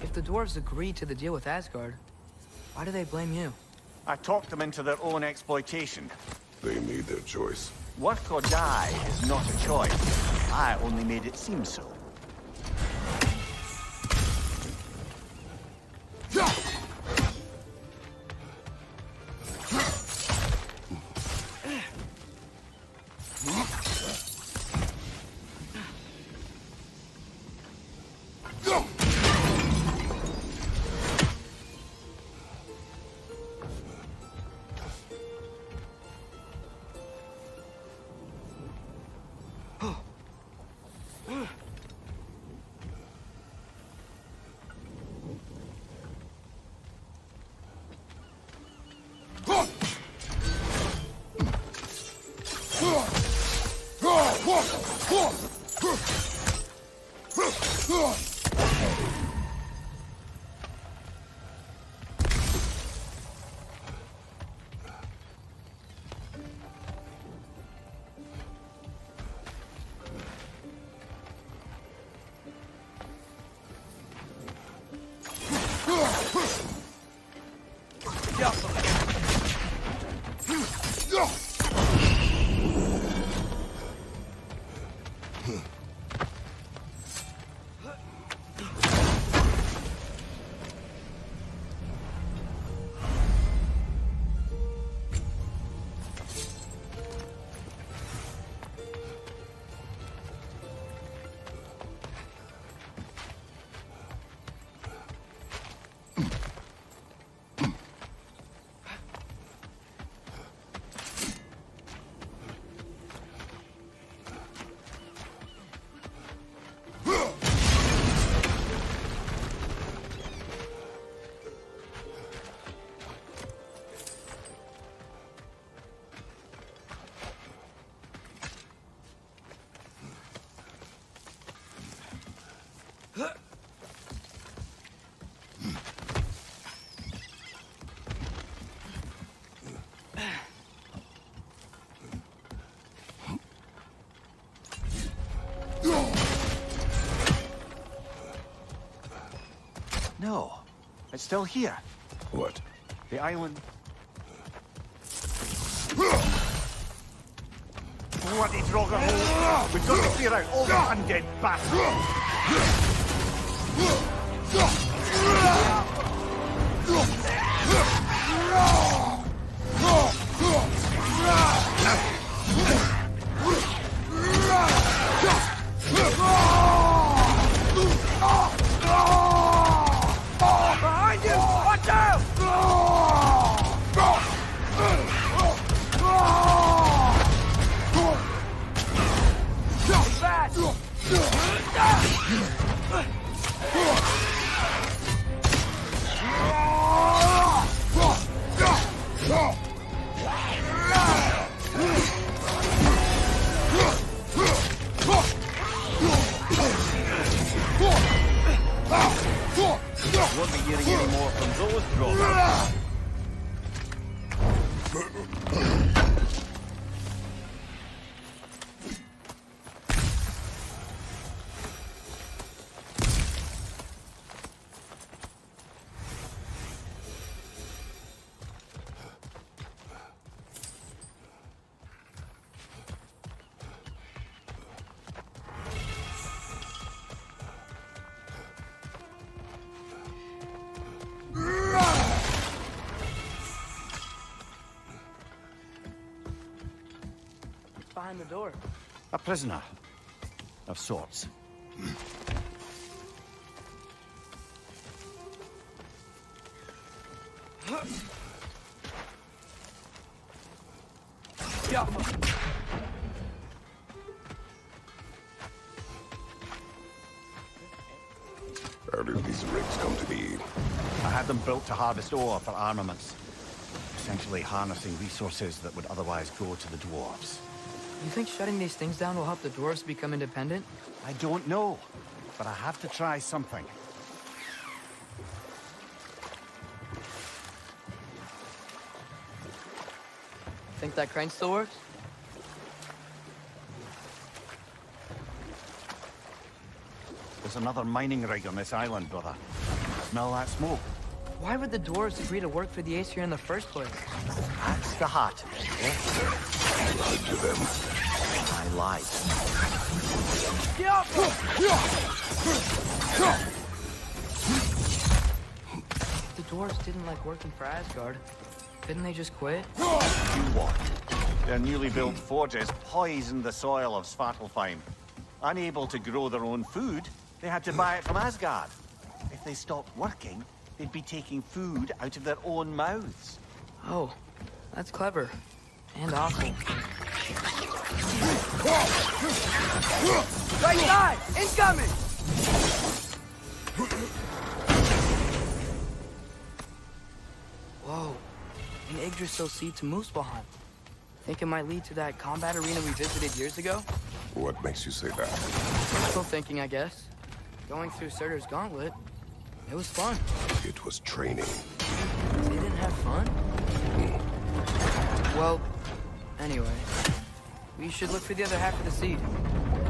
If the dwarves agreed to the deal with Asgard, why do they blame you? I talked them into their own exploitation. They made their choice. Work or die is not a choice. I only made it seem so. No, it's still here. What? The island. Bloody Draugr. We've got to clear out all the undead bastards. Behind you! Watch out! Won't be hearing any more from those Draugr. behind the door? A prisoner. Of sorts. Yeah. How did these rigs come to be? I had them built to harvest ore for armaments. Essentially harnessing resources that would otherwise go to the dwarves. You think shutting these things down will help the dwarves become independent? I don't know, but I have to try something. Think that crane still works? There's another mining rig on this island, brother. Smell that smoke? Why would the dwarves agree to work for the Ace here in the first place? That's the hat. You lied to them. I lied. The dwarves didn't like working for Asgard. Didn't they just quit? You what? Their newly built forges poisoned the soil of Svartalfheim. Unable to grow their own food, they had to buy it from Asgard. If they stopped working, they'd be taking food out of their own mouths. Oh, that's clever. And awful. Right side! Incoming! Whoa. An Yggdrasil seed to Muspelheim. Think it might lead to that combat arena we visited years ago? What makes you say that? Wishful thinking, I guess. Going through Surtur's gauntlet, it was fun. It was training. They didn't have fun? Well, anyway, we should look for the other half of the seed.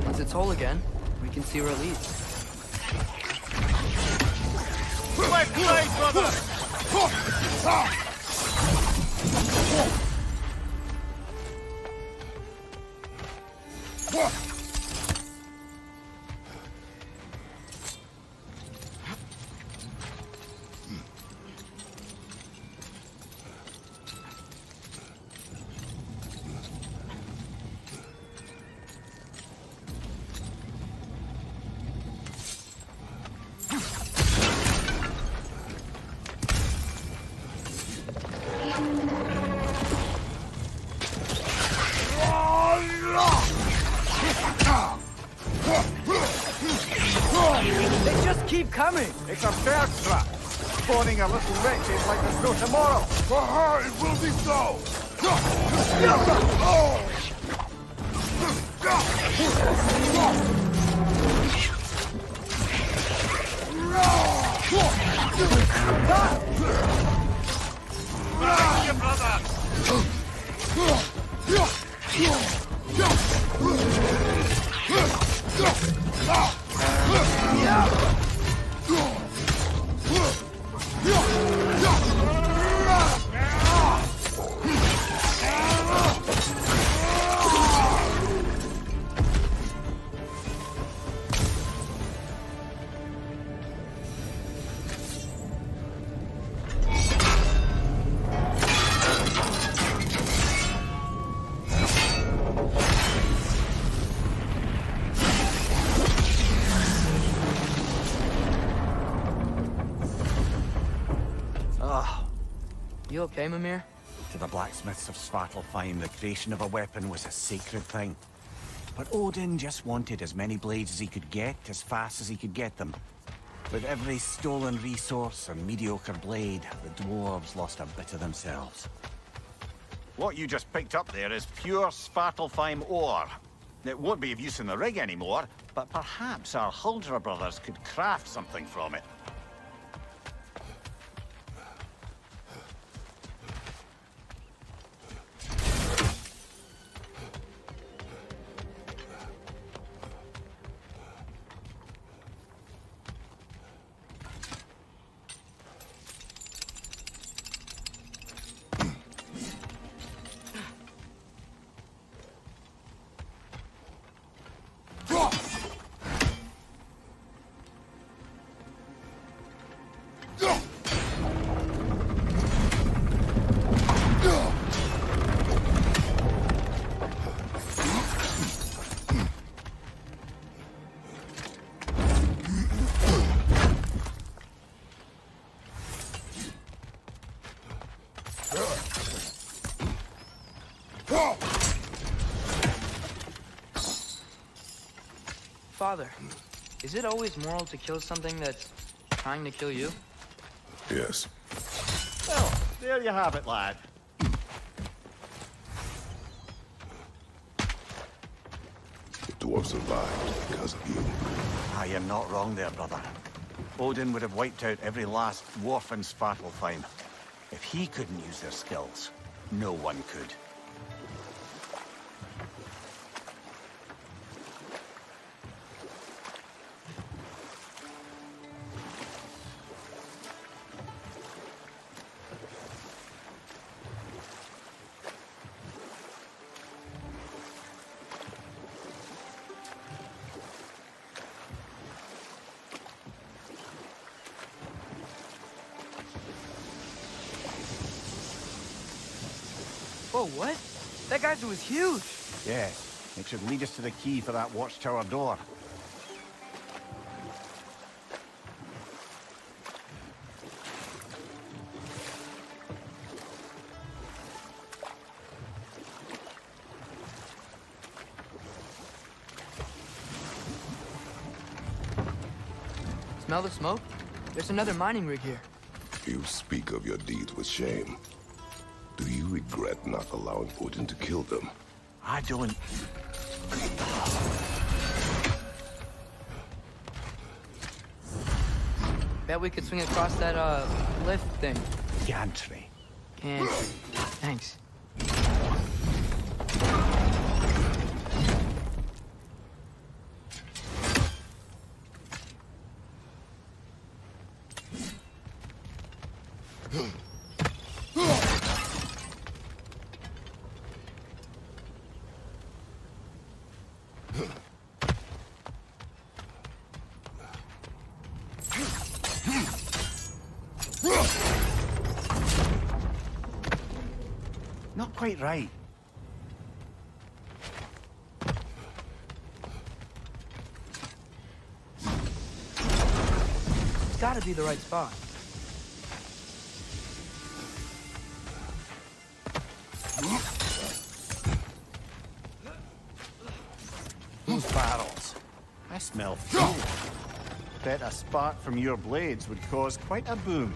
Once it's whole again, we can see where it leads. Left side, brother! They just keep coming! It's a bear trap! Spawning a little wretches like there's no tomorrow! For her, it will be so! Thank you, brother! You okay, Mimir? To the blacksmiths of Svartalfheim, the creation of a weapon was a sacred thing. But Odin just wanted as many blades as he could get, as fast as he could get them. With every stolen resource and mediocre blade, the dwarves lost a bit of themselves. What you just picked up there is pure Svartalfheim ore. It won't be of use in the rig anymore, but perhaps our Huldra brothers could craft something from it. Father, is it always moral to kill something that's trying to kill you? Yes. Well, there you have it, lad. The dwarf survived because of you. Ah, you're not wrong there, brother. Odin would have wiped out every last dwarf in Svartalfheim. If he couldn't use their skills, no one could. Whoa, what? That geyser was huge! Yes, it should lead us to the key for that watchtower door. Smell the smoke? There's another mining rig here. You speak of your deeds with shame. Do you regret not allowing Odin to kill them? I don't... Bet we could swing across that, lift thing. Gantry. Can't. Thanks. Not quite right. It's gotta be the right spot. Those barrels. I smell fuel. Bet a spark from your blades would cause quite a boom.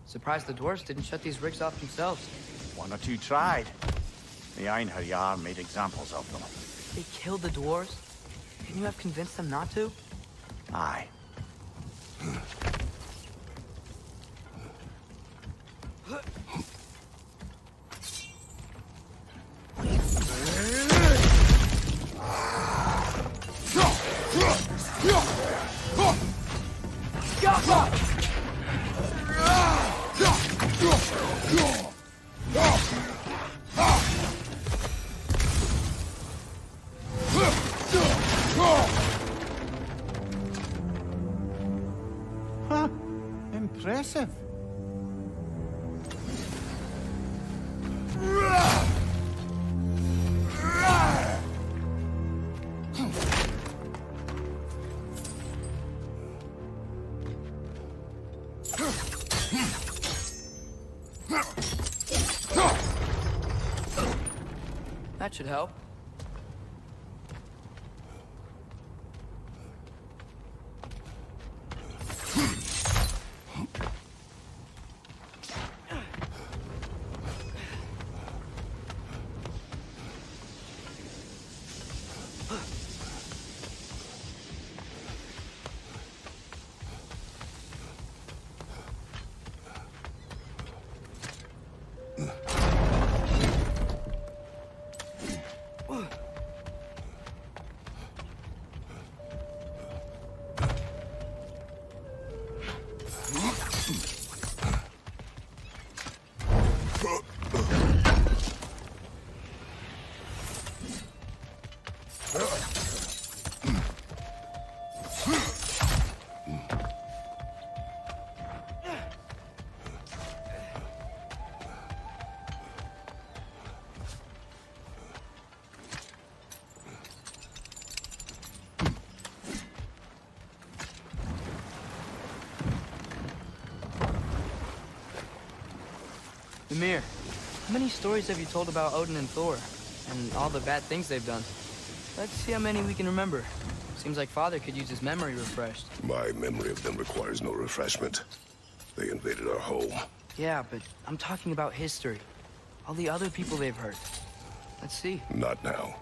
Surprised the dwarves didn't shut these rigs off themselves. One or two tried. The Einherjar made examples of them. They killed the dwarves? Couldn't you have convinced them not to? Aye. Huh. Impressive. That should help. Ymir, how many stories have you told about Odin and Thor? And all the bad things they've done? Let's see how many we can remember. Seems like Father could use his memory refreshed. My memory of them requires no refreshment. They invaded our home. Yeah, but I'm talking about history. All the other people they've hurt. Let's see. Not now.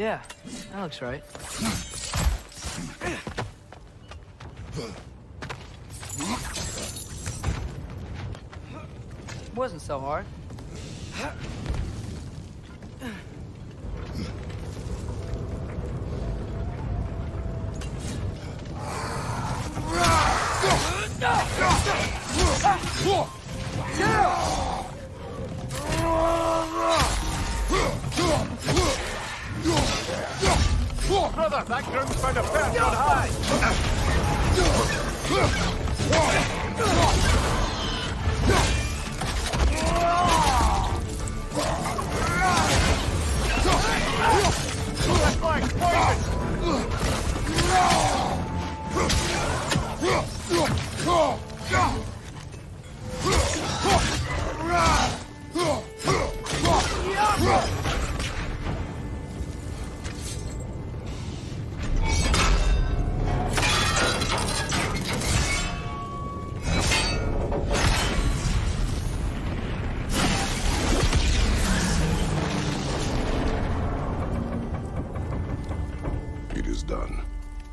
Yeah, that looks right. Wasn't so hard. Brother, that ground's found a fair good high. That's like It is done.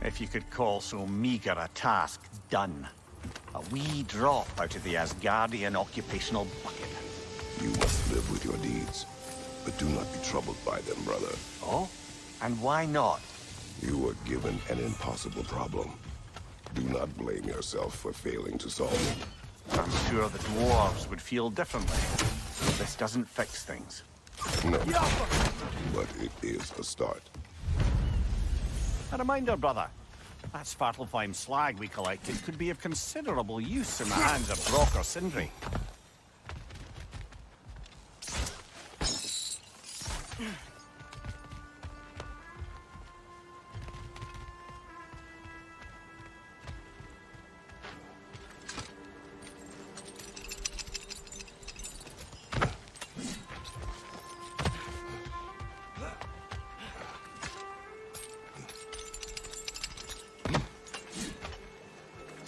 If you could call so meager a task done. A wee drop out of the Asgardian occupational bucket. You must live with your deeds, but do not be troubled by them, brother. Oh? And why not? You were given an impossible problem. Do not blame yourself for failing to solve it. I'm sure the dwarves would feel differently. This doesn't fix things. No, but it is a start. A reminder, brother. That Svartalfheim slag we collected could be of considerable use in the hands of Brock or Sindri.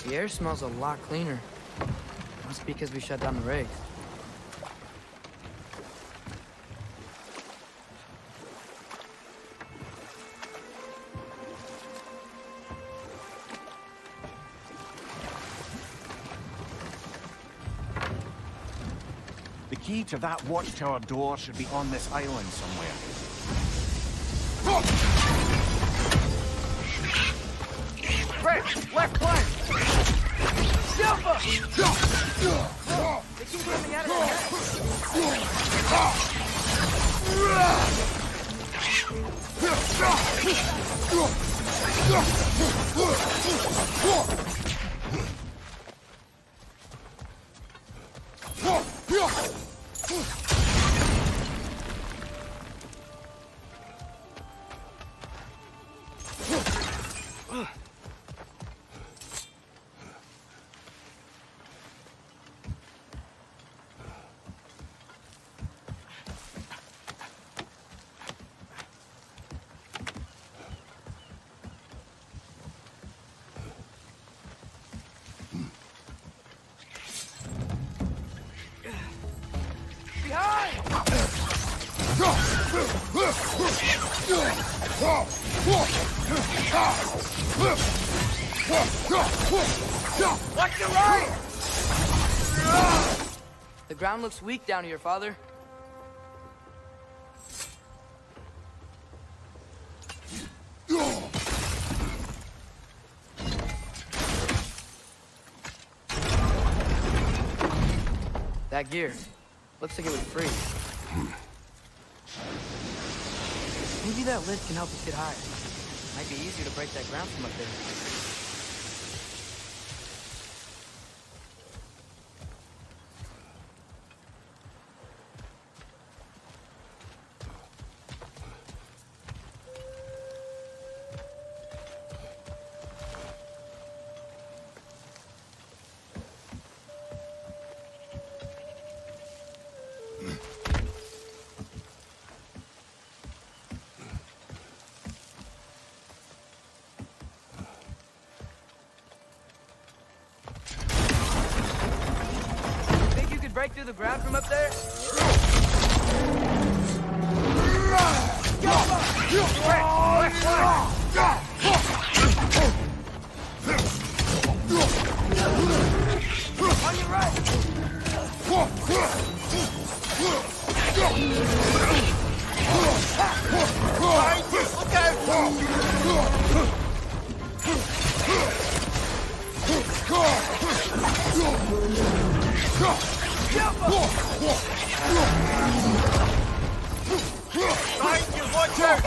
The air smells a lot cleaner. Must be because we shut down the rigs. The key to that watchtower door should be on this island somewhere. Red, left flank! Silver! They keep getting out Watch your right! The ground looks weak down here, Father. That gear. Looks like it would freeze. Maybe that lift can help us get higher. Might be easier to break that ground from up there. break through the ground from up there? On your right! Look Behind you, watch out!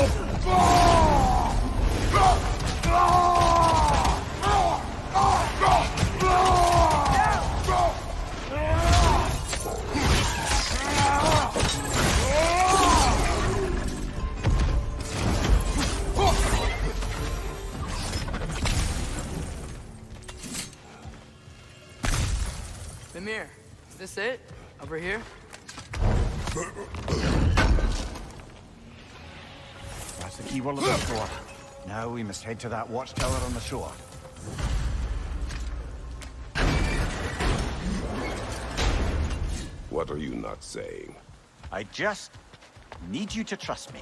Mimir, is this it? Over here? That's the key we're looking for. Now we must head to that watchtower on the shore. What are you not saying? I just need you to trust me.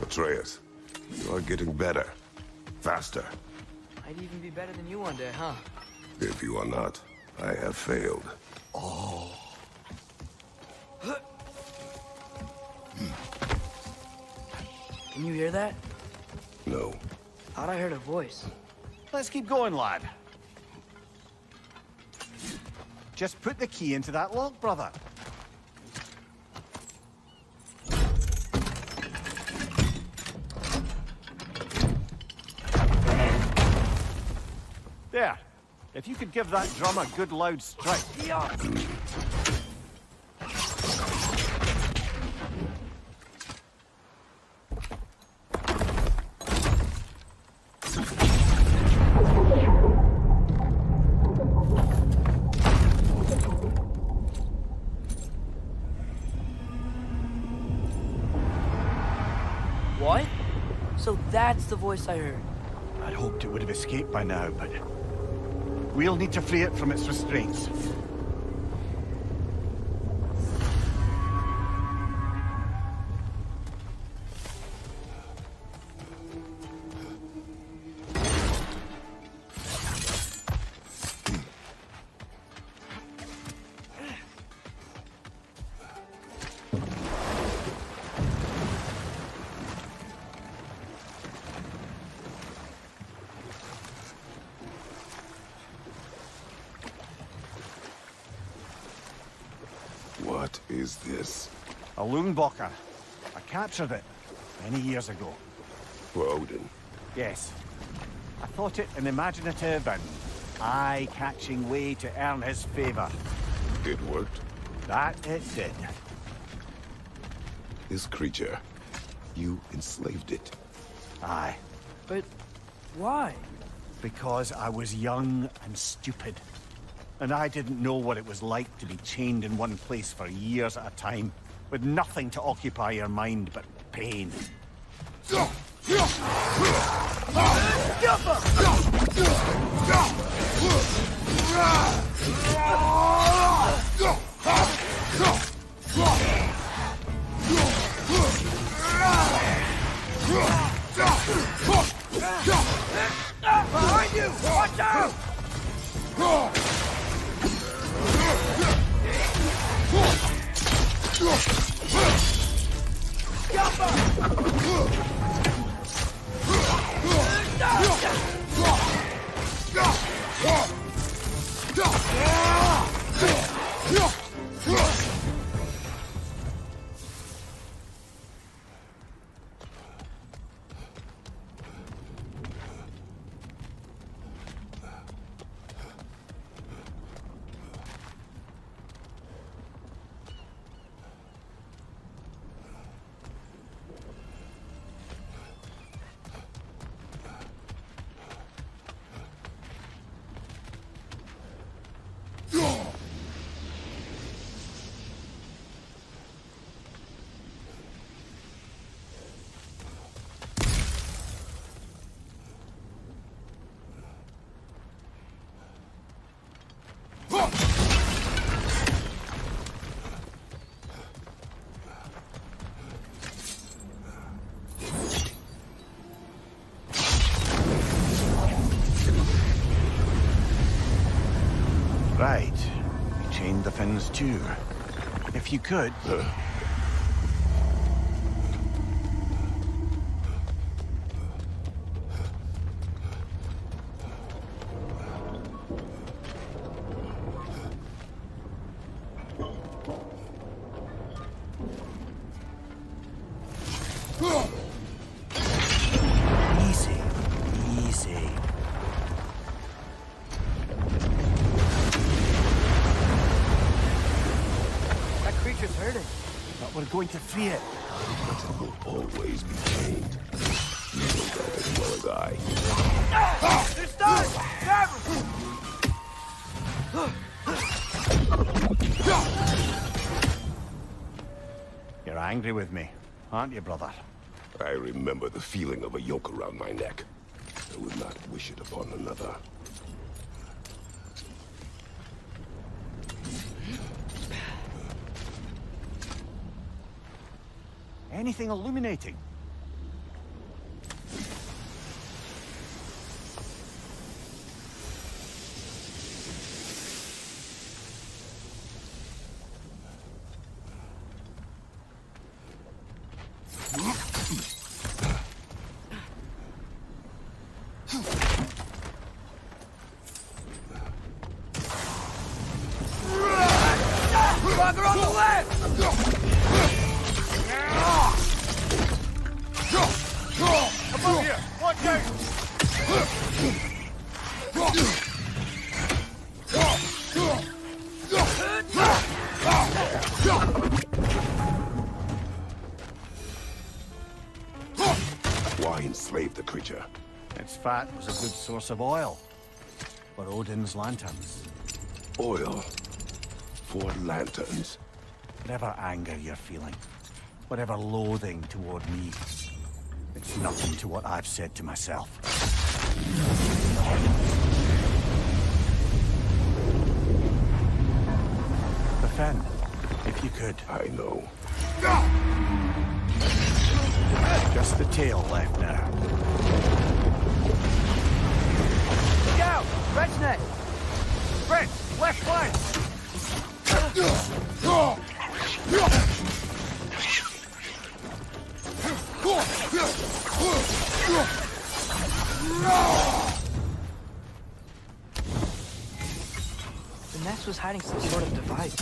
Atreus, you are getting better. Faster. I'd even be better than you one day, huh? If you are not, I have failed. Can you hear that? No. Thought I heard a voice. Let's keep going, lad. Just put the key into that lock, brother. There. If you could give that drum a good loud strike. What? So that's the voice I heard. I'd hoped it would have escaped by now, but we'll need to free it from its restraints. What is this? A Loonbocker. I captured it many years ago. For Odin. Yes. I thought it an imaginative and eye-catching way to earn his favor. It worked. That it did. This creature, you enslaved it. Aye. But why? Because I was young and stupid. And I didn't know what it was like to be chained in one place for years at a time, with nothing to occupy your mind but pain. Behind you! Watch out! Right. We chained the fins too. If you could... Easy. Easy. That creature's hurting. But we're going to free it. But it will always be chained. You know that as well as I. It's done! Grab him! You're angry with me, aren't you, brother? I remember the feeling of a yoke around my neck. I would not wish it upon another. Anything illuminating? Bugger on the left! Above here! Watch out! Why enslave the creature? Its fat was a good source of oil for Odin's lanterns. Oil. For lanterns. Whatever anger you're feeling, whatever loathing toward me, it's nothing to what I've said to myself. The fin, if you could. I know. Just the tail left now. Look out! Red's neck! Red, left flank! The nest was hiding some sort of device.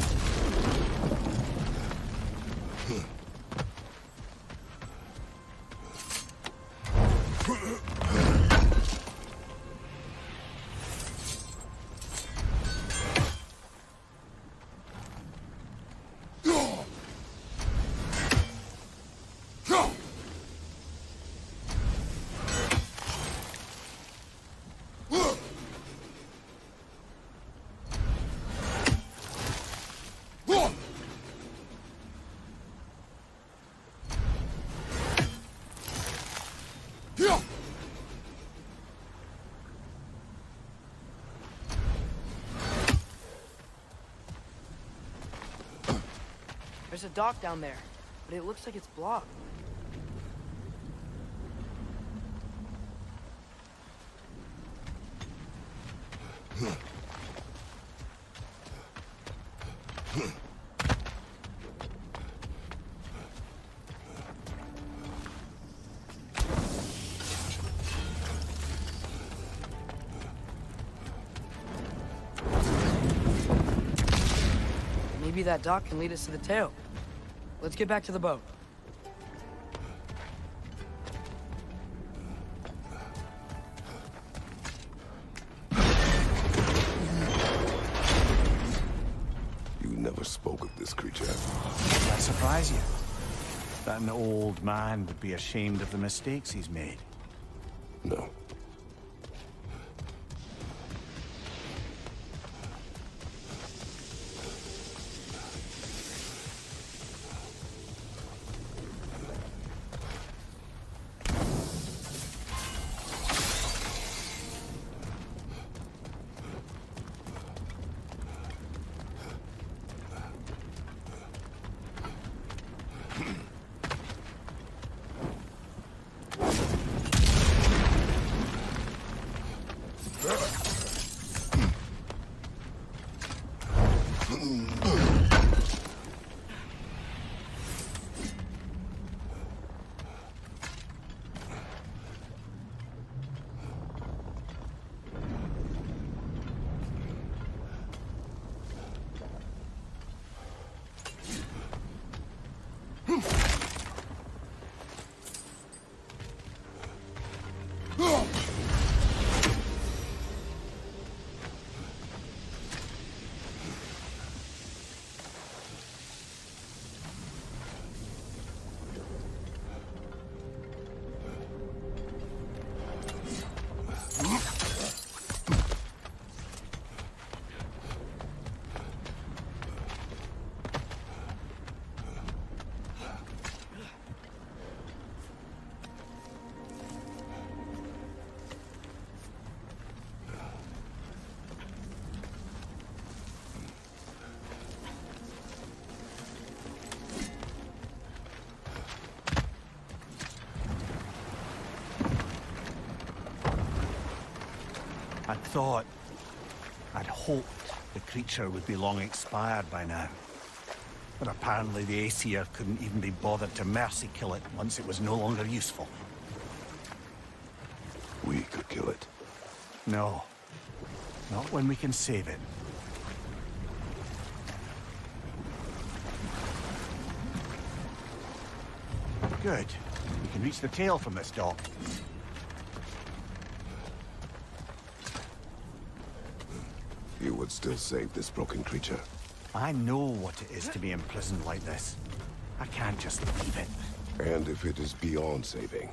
There's a dock down there, but it looks like it's blocked. Maybe that dock can lead us to the tail. Let's get back to the boat. You never spoke of this creature. Does that surprise you? That an old man would be ashamed of the mistakes he's made. No. I'd hoped the creature would be long expired by now. But apparently the Aesir couldn't even be bothered to mercy kill it once it was no longer useful. We could kill it. No. Not when we can save it. Good. We can reach the tail from this dock. You would still save this broken creature. I know what it is to be imprisoned like this. I can't just leave it. And if it is beyond saving,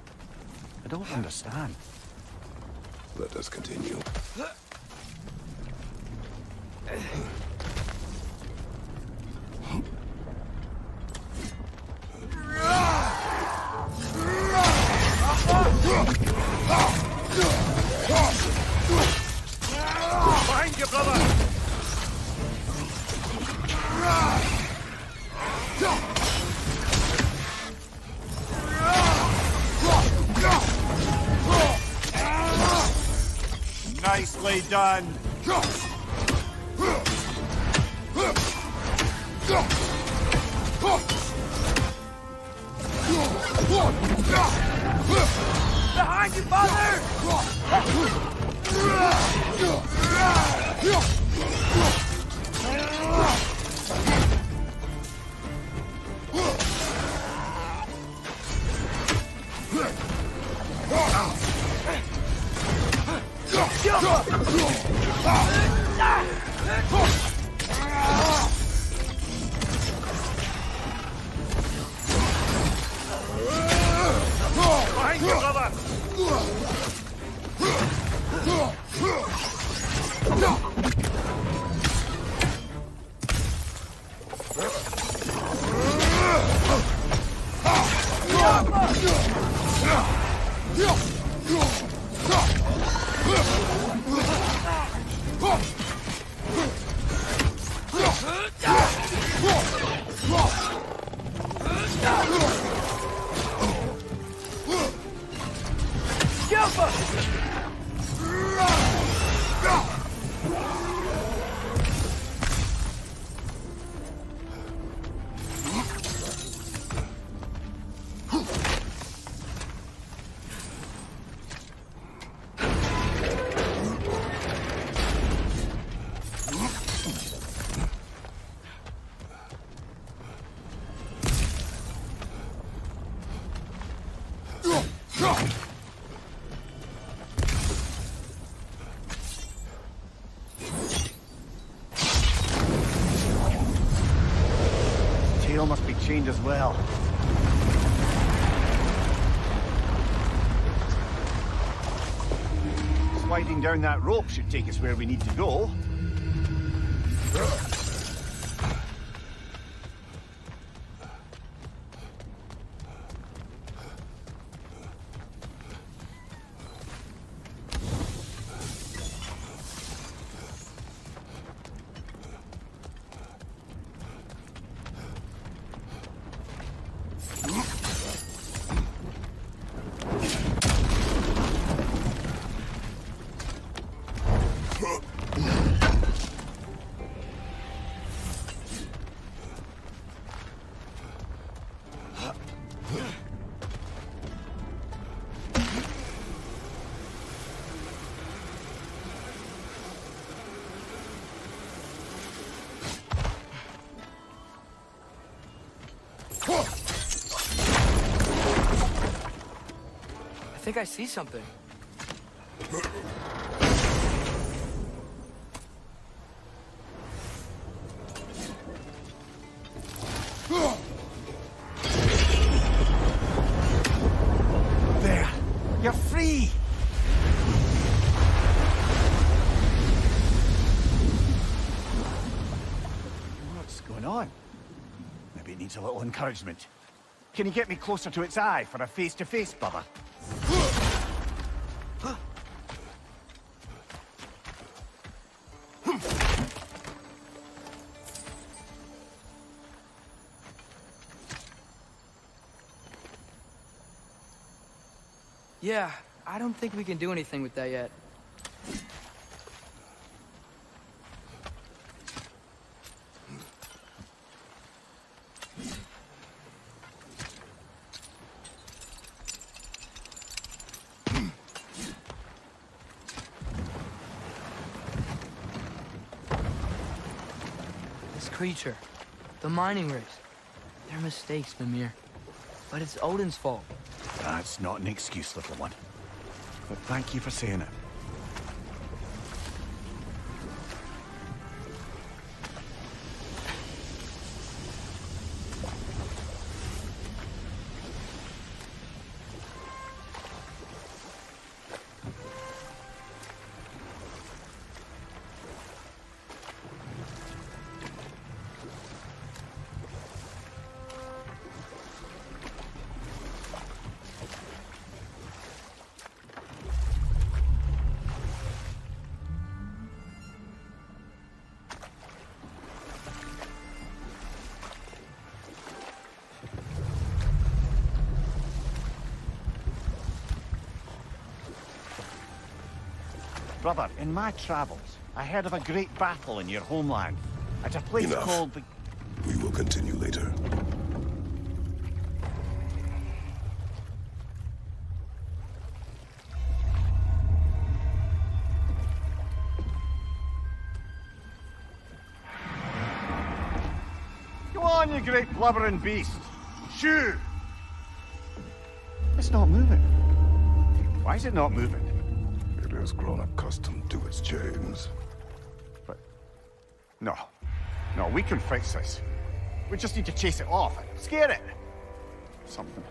I don't understand. let us continue. Behind you, brother! Nicely done. Behind you, father! Behind you, brother! Tail must be chained as well. Sliding down that rope should take us where we need to go. I think I see something. There! You're free! What's going on? Maybe it needs a little encouragement. Can you get me closer to its eye for a face-to-face, brother? Yeah, I don't think we can do anything with that yet. creature. The mining race. They're mistakes, Mimir. But it's Odin's fault. That's not an excuse, little one. But thank you for saying it. Brother, in my travels, I heard of a great battle in your homeland. At a place Enough. called the... We will continue later. Go on, you great blubbering beast. Shoo! It's not moving. Why is it not moving? It has grown accustomed to its chains. But... No. No, we can fix this. We just need to chase it off. Scare it. Something.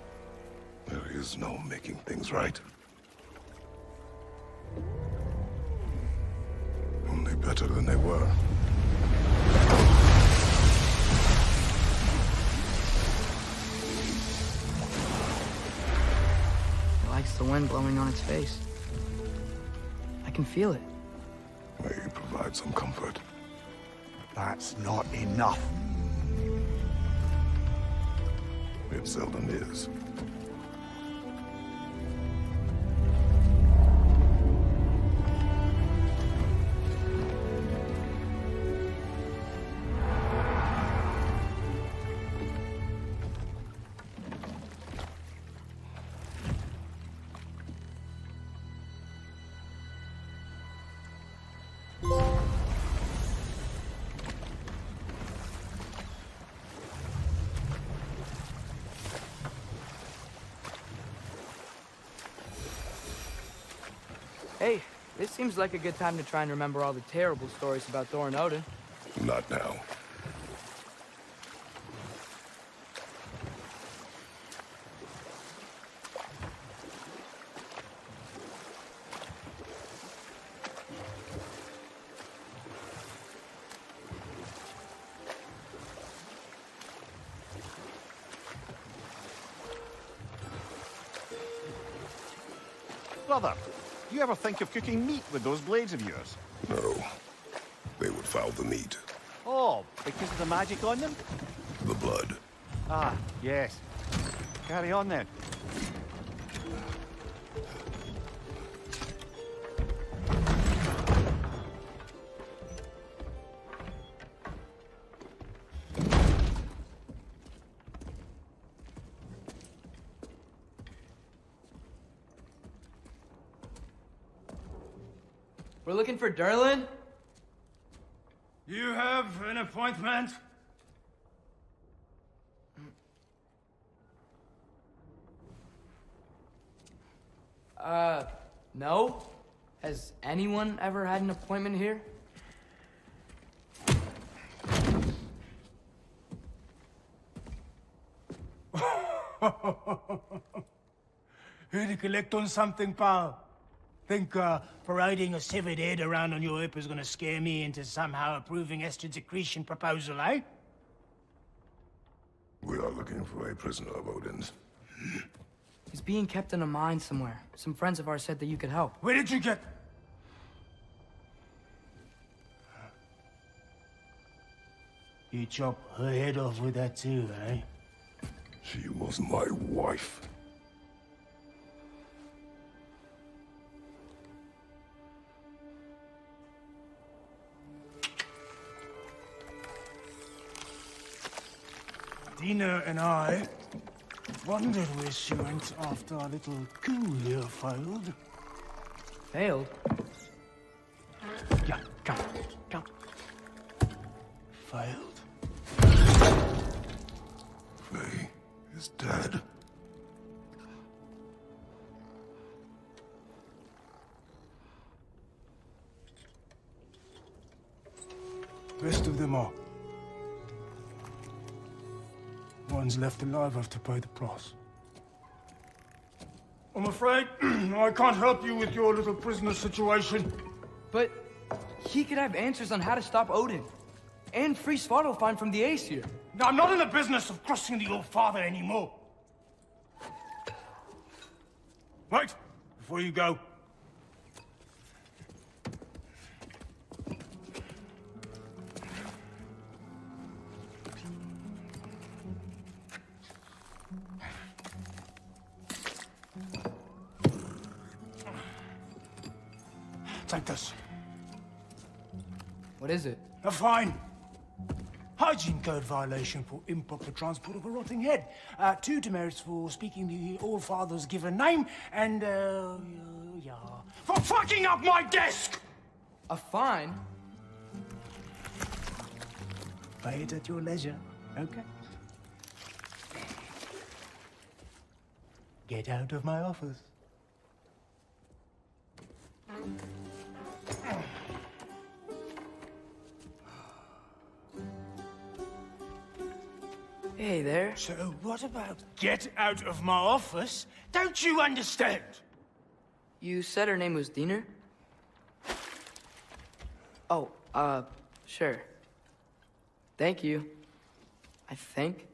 There is no making things right. Only better than they were. It likes the wind blowing on its face. I can feel it. May provide some comfort. That's not enough. It seldom is. Hey, this seems like a good time to try and remember all the terrible stories about Thor and Odin. Not now. Brother, you ever think of cooking meat with those blades of yours? No. They would foul the meat. Oh, because of the magic on them? The blood. Ah, yes. Carry on then. We're looking for Durlin? You have an appointment? No. Has anyone ever had an appointment here? Here to collect on something, pal? Think parading a severed head around on your hip is gonna scare me into somehow approving Estrid's accretion proposal, eh? We are looking for a prisoner of Odin's. He's being kept in a mine somewhere. Some friends of ours said that you could help. Where did you get... You chop her head off with that too, eh? She was my wife. Dina and I wondered where she went after our little coup here failed. Failed? Yeah, come. Failed? Bedawee is dead. Rest of them are. One's left alive have to pay the price. I'm afraid I can't help you with your little prisoner situation. But he could have answers on how to stop Odin. And free Svartalfheim from the Aesir. Now, I'm not in the business of crossing the old father anymore. Right, before you go. Take this. What is it? A fine. Hygiene code violation for improper transport of a rotting head. 2 demerits for speaking the All Father's given name, and, yeah. For fucking up my desk! A fine? Pay it at your leisure, okay? Get out of my office. Hey there. So what about get out of my office? Don't you understand? You said her name was Diener? Oh, sure. Thank you. I think.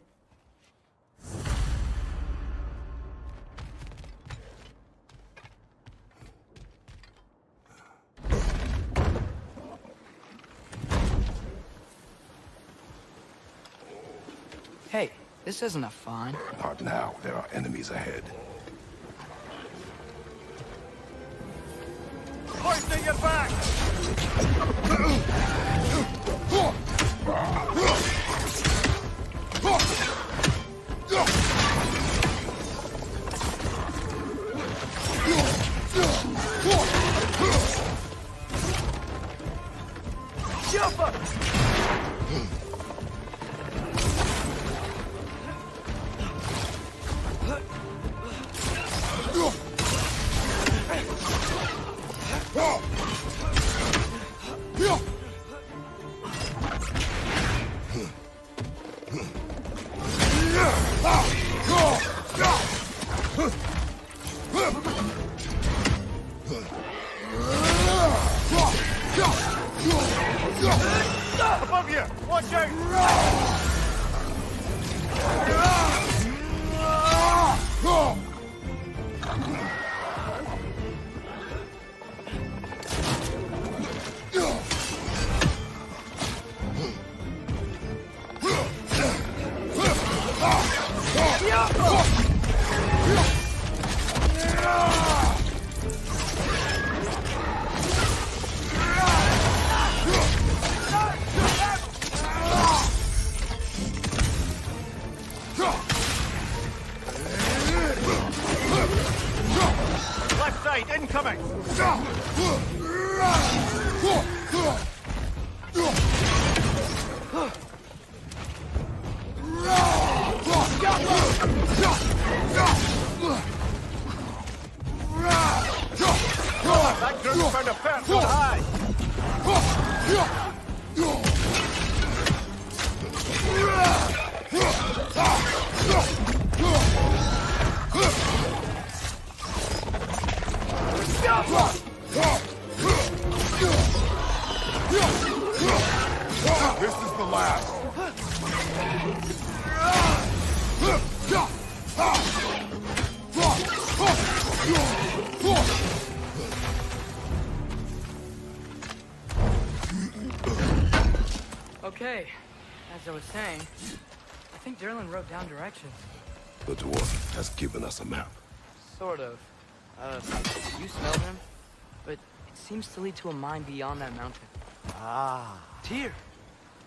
Hey, this isn't a fine. Not now. There are enemies ahead. Hoisting your back! Above you! Watch out! Left side, incoming! That group's found a personal high! This is the last. Okay, as I was saying, I think Derlin wrote down directions. The dwarf has given us a map. Sort of. You smelled him, but it seems to lead to a mine beyond that mountain. Ah. Tyr!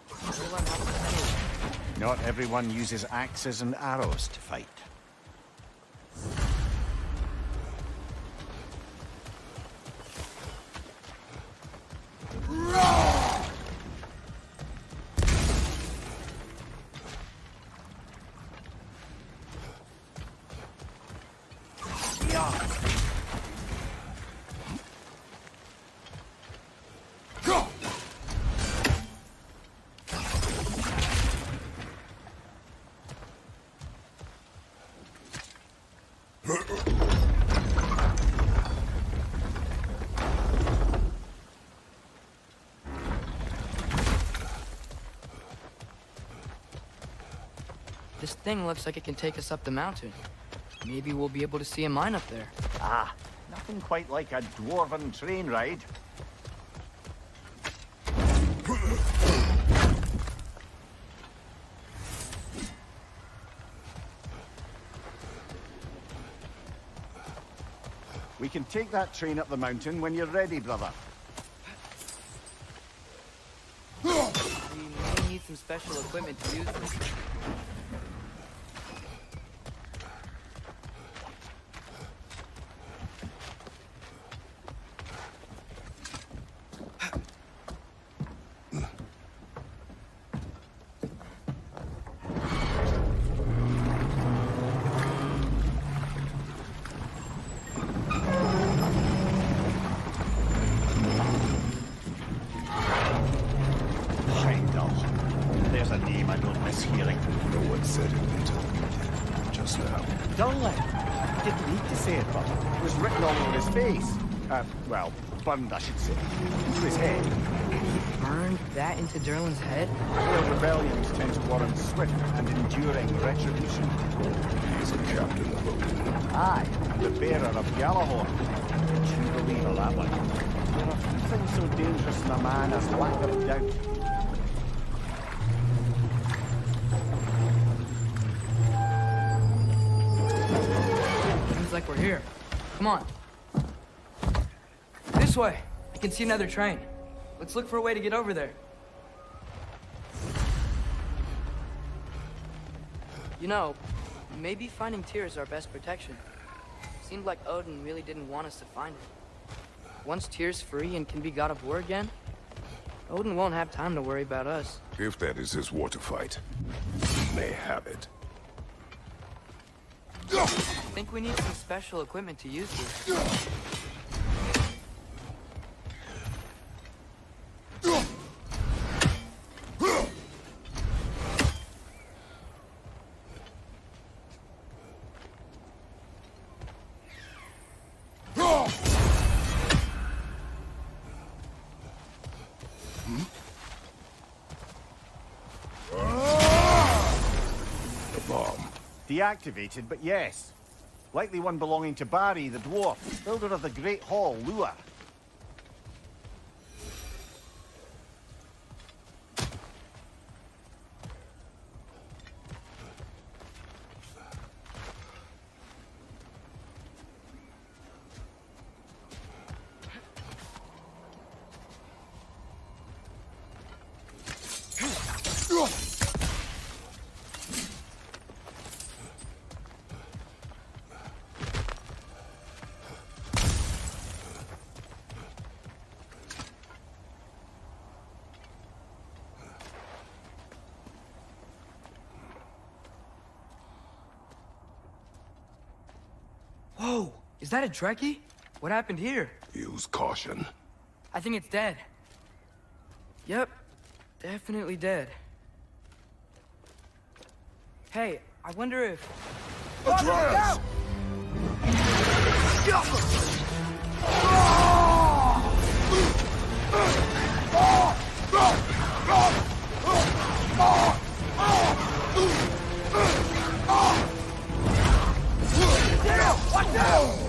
Derlin helped us anyway. Not everyone uses axes and arrows to fight. This thing looks like it can take us up the mountain. Maybe we'll be able to see a mine up there. Ah, nothing quite like a dwarven train ride. We can take that train up the mountain when you're ready, brother. We may need some special equipment to use this. There's a name I don't miss hearing. No one said it until you did, just now. Dunley. Didn't need to say it, but it was written all over his face. Well, burned, I should say. To his head. Burned that into Durlin's head? Failed rebellions tend to warrant swift and enduring retribution. He's a captain of Odin. Aye, and the bearer of Gjallarhorn. True believer, that one. There are few things so dangerous in a man as lack of doubt. Seems like we're here. Come on. This way. I can see another train. Let's look for a way to get over there. You know, maybe finding Tyr is our best protection. Seemed like Odin really didn't want us to find it. Once Tyr's free and can be God of War again, Odin won't have time to worry about us. If that is his war to fight, he may have it. I think we need some special equipment to use this. Deactivated, but yes. Likely one belonging to Barry, the dwarf, builder of the Great Hall, Lua. Whoa! Is that a Trekkie? What happened here? Use caution. I think it's dead. Yep. Definitely dead. Hey, I wonder if... Atreus! Watch out!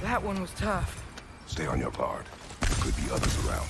That one was tough. Stay on your guard. There could be others around.